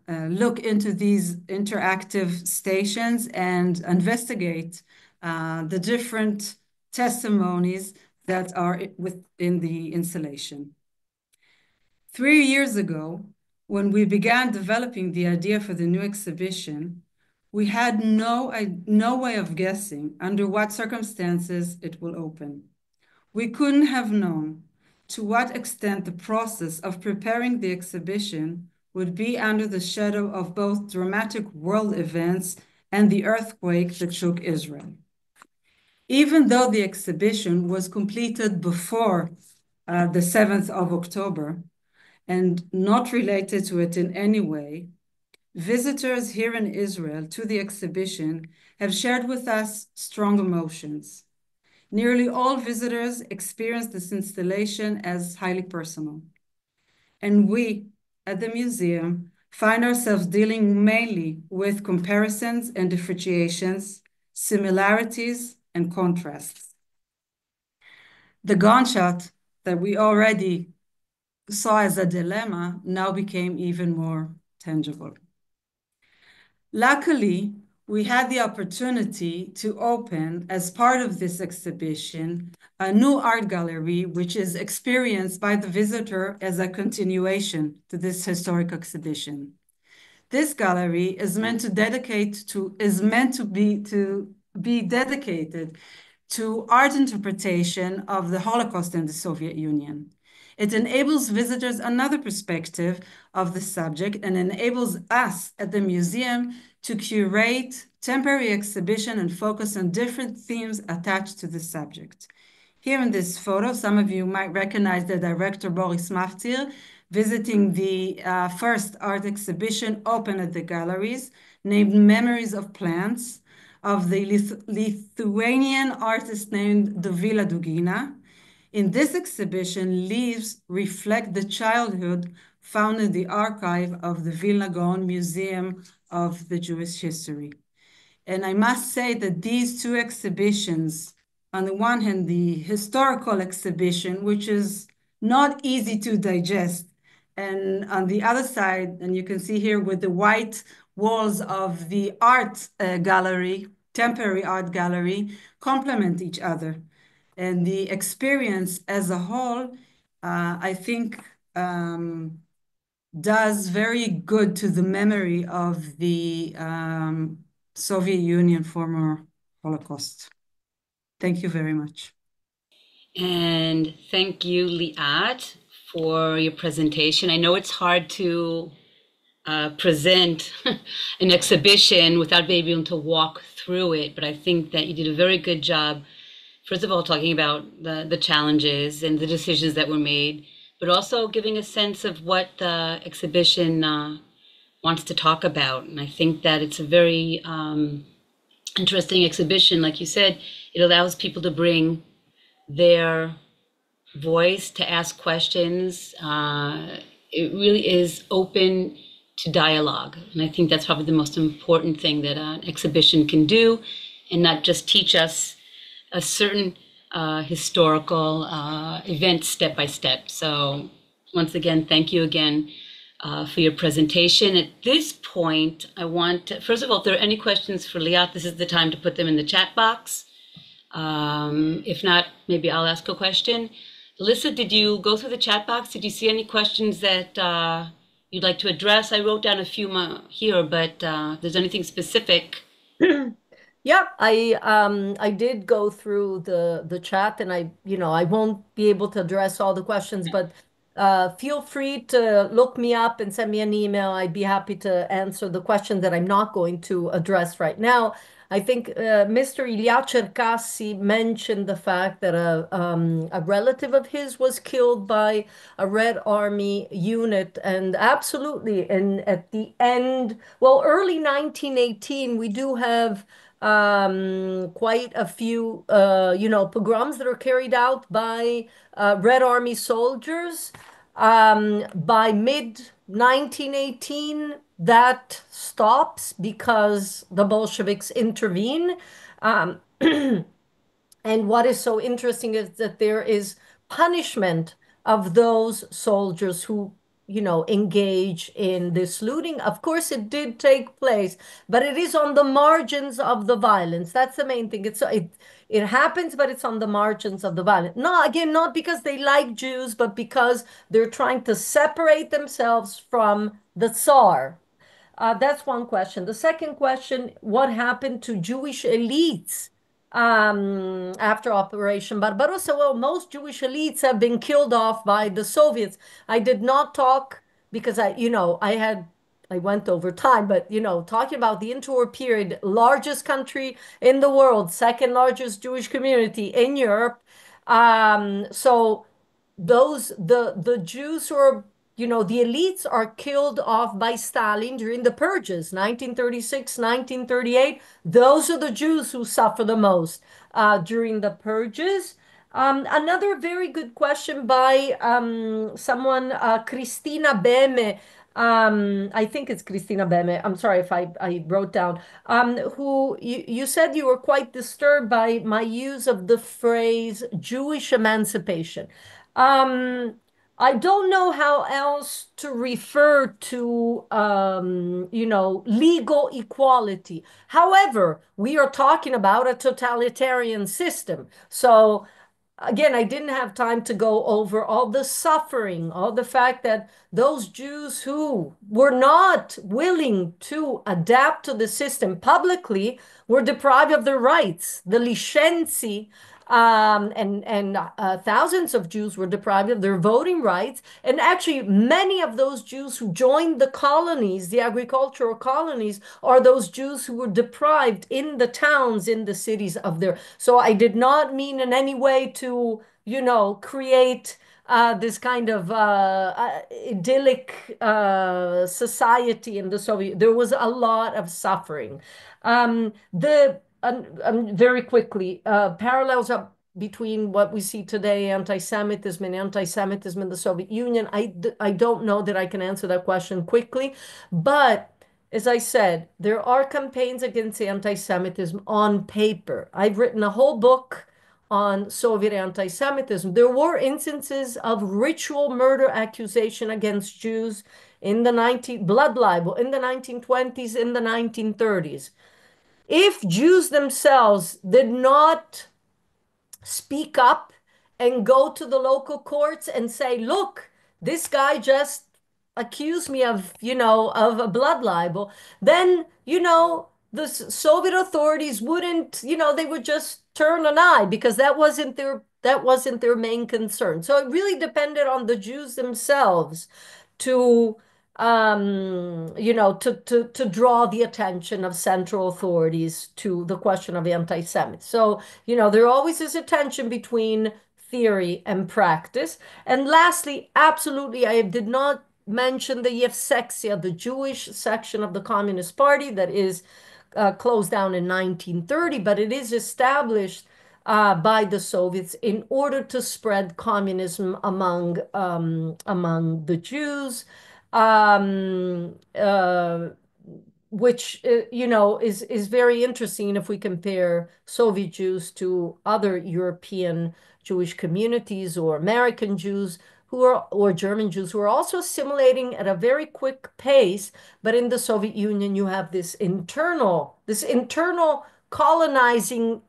look into these interactive stations and investigate the different testimonies that are within the installation. 3 years ago, when we began developing the idea for the new exhibition, we had no way of guessing under what circumstances it will open. We couldn't have known to what extent the process of preparing the exhibition would be under the shadow of both dramatic world events and the earthquake that shook Israel. Even though the exhibition was completed before the 7th of October and not related to it in any way, visitors here in Israel to the exhibition have shared with us strong emotions. Nearly all visitors experienced this installation as highly personal. And we, at the museum, find ourselves dealing mainly with comparisons and differentiations, similarities and contrasts. The gunshot that we already saw as a dilemma now became even more tangible. Luckily, we had the opportunity to open, as part of this exhibition, a new art gallery, which is experienced by the visitor as a continuation to this historic exhibition. This gallery is meant to be dedicated to art interpretation of the Holocaust in the Soviet Union. It enables visitors another perspective of the subject and enables us at the museum to curate temporary exhibition and focus on different themes attached to the subject. Here in this photo, some of you might recognize the director Boris Maftir visiting the first art exhibition open at the galleries, named Memories of Plants, of the Lithuanian artist named Dovila Dugina. In this exhibition, leaves reflect the childhood found in the archive of the Vilna Gaon Museum of the Jewish History. And I must say that these two exhibitions, on the one hand, the historical exhibition, which is not easy to digest, and on the other side, and you can see here with the white walls of the art gallery, temporary art gallery, complement each other. And the experience as a whole, I think, does very good to the memory of the Soviet Union former Holocaust. Thank you very much. And thank you, Liat, for your presentation. I know it's hard to present an exhibition without being able to walk through it, but I think that you did a very good job, first of all, talking about the challenges and the decisions that were made, but also giving a sense of what the exhibition wants to talk about. And I think that it's a very interesting exhibition. Like you said, it allows people to bring their voice, to ask questions. It really is open to dialogue. And I think that's probably the most important thing that an exhibition can do, and not just teach us a certain historical event step by step. So once again, thank you again for your presentation. At this point, I want to, first of all, if there are any questions for Liat, this is the time to put them in the chat box. If not, maybe I'll ask a question. Elissa, did you go through the chat box? Did you see any questions that you'd like to address? I wrote down a few here, but if there's anything specific. Yeah, I did go through the chat, and I won't be able to address all the questions, but feel free to look me up and send me an email. I'd be happy to answer the question that I'm not going to address right now. I think Mr. Ilya Cherkasy mentioned the fact that a relative of his was killed by a Red Army unit, and absolutely, and at the end, well, early 1918, we do have quite a few, pogroms that are carried out by Red Army soldiers. By mid-1918, that stops because the Bolsheviks intervene. And what is so interesting is that there is punishment of those soldiers who, engage in this looting. Of course, it did take place, but it is on the margins of the violence. That's the main thing. It happens, but it's on the margins of the violence. No, again, not because they like Jews, but because they're trying to separate themselves from the Tsar. That's one question. The second question, what happened to Jewish elites after Operation Barbarossa? Well, most Jewish elites have been killed off by the Soviets. I did not talk because I went over time, but talking about the interwar period, largest country in the world, second largest Jewish community in Europe. So the Jews who are, the elites are killed off by Stalin during the purges, 1936, 1938. Those are the Jews who suffer the most during the purges. Another very good question by someone, Christina Beme. I think it's Christina Beme. I'm sorry if I wrote down. Who you said you were quite disturbed by my use of the phrase Jewish emancipation. I don't know how else to refer to, legal equality. However, we are talking about a totalitarian system. So again, I didn't have time to go over all the suffering, all the fact that those Jews who were not willing to adapt to the system publicly were deprived of their rights. The licenzi and thousands of Jews were deprived of their voting rights. And actually, many of those Jews who joined the colonies, the agricultural colonies, are those Jews who were deprived in the towns, in the cities of their. So I did not mean in any way to, create this kind of idyllic society in the Soviet. There was a lot of suffering. Very quickly, parallels up between what we see today, anti-Semitism and anti-Semitism in the Soviet Union. I don't know that I can answer that question quickly, but as I said, there are campaigns against anti-Semitism on paper. I've written a whole book on Soviet anti-Semitism. There were instances of ritual murder accusation against Jews in the blood libel in the 1920s, in the 1930s. If Jews themselves did not speak up and go to the local courts and say, look, this guy just accused me of, of a blood libel, then, the Soviet authorities wouldn't, they would just turn an eye because that wasn't their main concern. So it really depended on the Jews themselves to to draw the attention of central authorities to the question of anti-Semitism. So, there always is a tension between theory and practice. And lastly, absolutely, I did not mention the Yevsektia, the Jewish section of the Communist Party that is closed down in 1930, but it is established by the Soviets in order to spread communism among the Jews, which is very interesting if we compare Soviet Jews to other European Jewish communities or American Jews or German Jews who are also assimilating at a very quick pace. But in the Soviet Union, you have this internal colonizing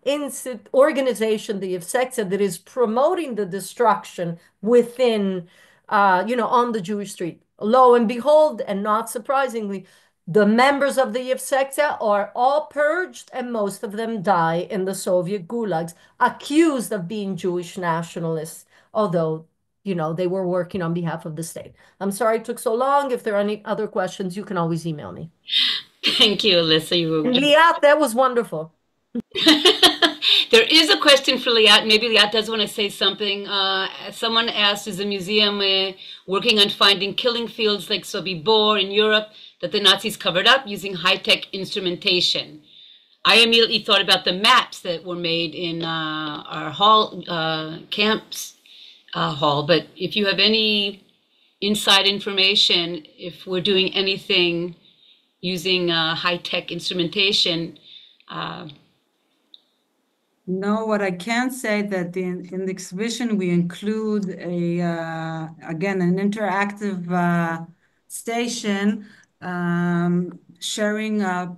organization, the Yevsektia, that is promoting the destruction within, on the Jewish street. Lo and behold, and not surprisingly, the members of the Yevsektia are all purged, and most of them die in the Soviet gulags, accused of being Jewish nationalists, although, they were working on behalf of the state. I'm sorry it took so long. If there are any other questions, you can always email me. Thank you, Elissa. And Liat, that was wonderful. There is a question for Liat. Maybe Liat does want to say something. Someone asked, is the museum working on finding killing fields like Sobibor in Europe that the Nazis covered up using high-tech instrumentation? I immediately thought about the maps that were made in our hall, camps hall. But if you have any inside information, if we're doing anything using high-tech instrumentation, no, what I can say that in the exhibition we include again an interactive station sharing a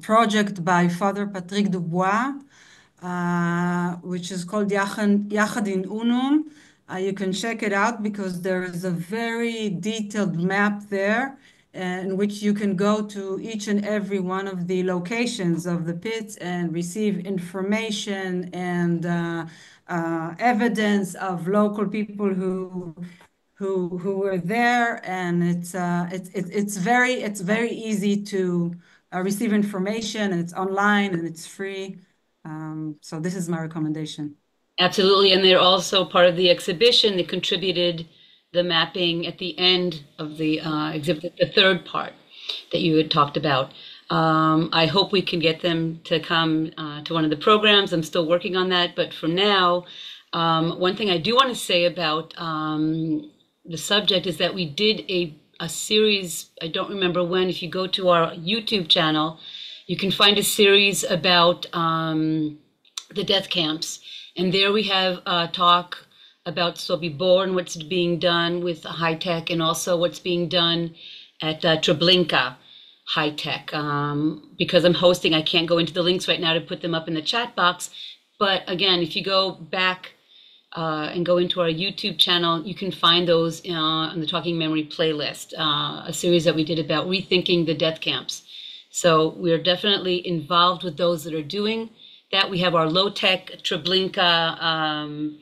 project by Father Patrick Dubois, which is called Yachad in Unum. You can check it out because there is a very detailed map there in which you can go to each and every one of the locations of the pits and receive information and evidence of local people who were there, and it's very easy to receive information, and it's online and it's free. So this is my recommendation. Absolutely, and they're also part of the exhibition. They contributed the mapping at the end of the exhibit, the third part that you had talked about. I hope we can get them to come to one of the programs. I'm still working on that, but for now, one thing I do want to say about the subject is that we did a series, I don't remember when. If you go to our YouTube channel, you can find a series about the death camps. And there we have a talk about Sobibor and what's being done with high tech, and also what's being done at Treblinka high tech. Because I'm hosting, I can't go into the links right now to put them up in the chat box. But again, if you go back and go into our YouTube channel, you can find those on the Talking Memory playlist, a series that we did about rethinking the death camps. So we're definitely involved with those that are doing that, we have our low-tech Treblinka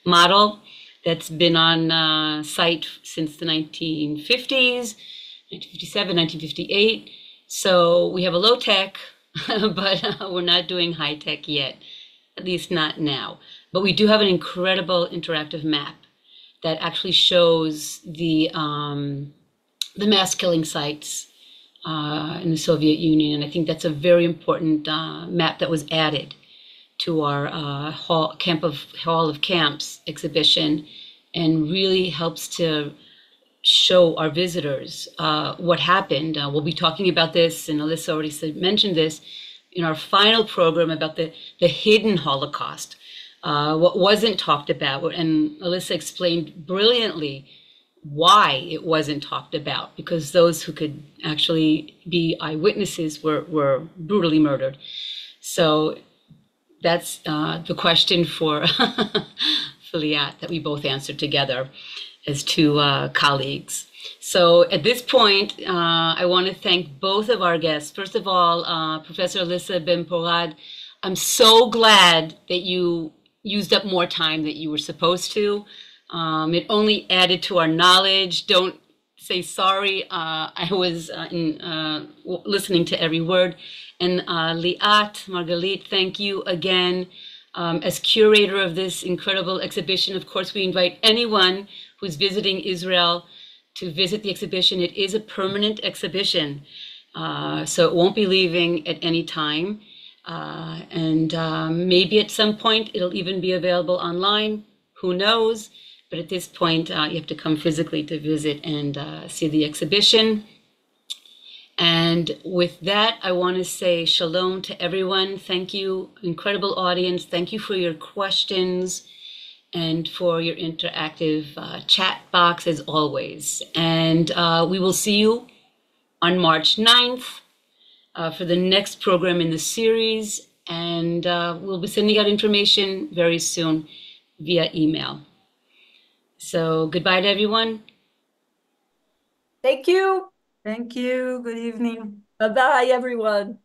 model that's been on site since the 1950s, 1957, 1958. So we have a low-tech, but we're not doing high-tech yet, at least not now. But we do have an incredible interactive map that actually shows the mass killing sites in the Soviet Union. And I think that's a very important map that was added to our Hall of Camps exhibition, and really helps to show our visitors what happened. We'll be talking about this, and Elissa already mentioned this, in our final program about the hidden Holocaust, what wasn't talked about. And Elissa explained brilliantly why it wasn't talked about, because those who could actually be eyewitnesses were brutally murdered. So that's the question for Liat that we both answered together as two colleagues. So at this point, I want to thank both of our guests. First of all, Professor Elissa Bemporad, I'm so glad that you used up more time than you were supposed to. It only added to our knowledge. Don't say sorry. I was listening to every word. And Liat Margalit, thank you again. As curator of this incredible exhibition, of course, we invite anyone who's visiting Israel to visit the exhibition. It is a permanent exhibition, so it won't be leaving at any time. And maybe at some point it'll even be available online. Who knows? But at this point, you have to come physically to visit and see the exhibition. And with that, I want to say shalom to everyone. Thank you, incredible audience. Thank you for your questions and for your interactive chat box as always. And we will see you on March 9th for the next program in the series. And we'll be sending out information very soon via email. So goodbye to everyone. Thank you. Thank you. Good evening. Bye-bye, everyone.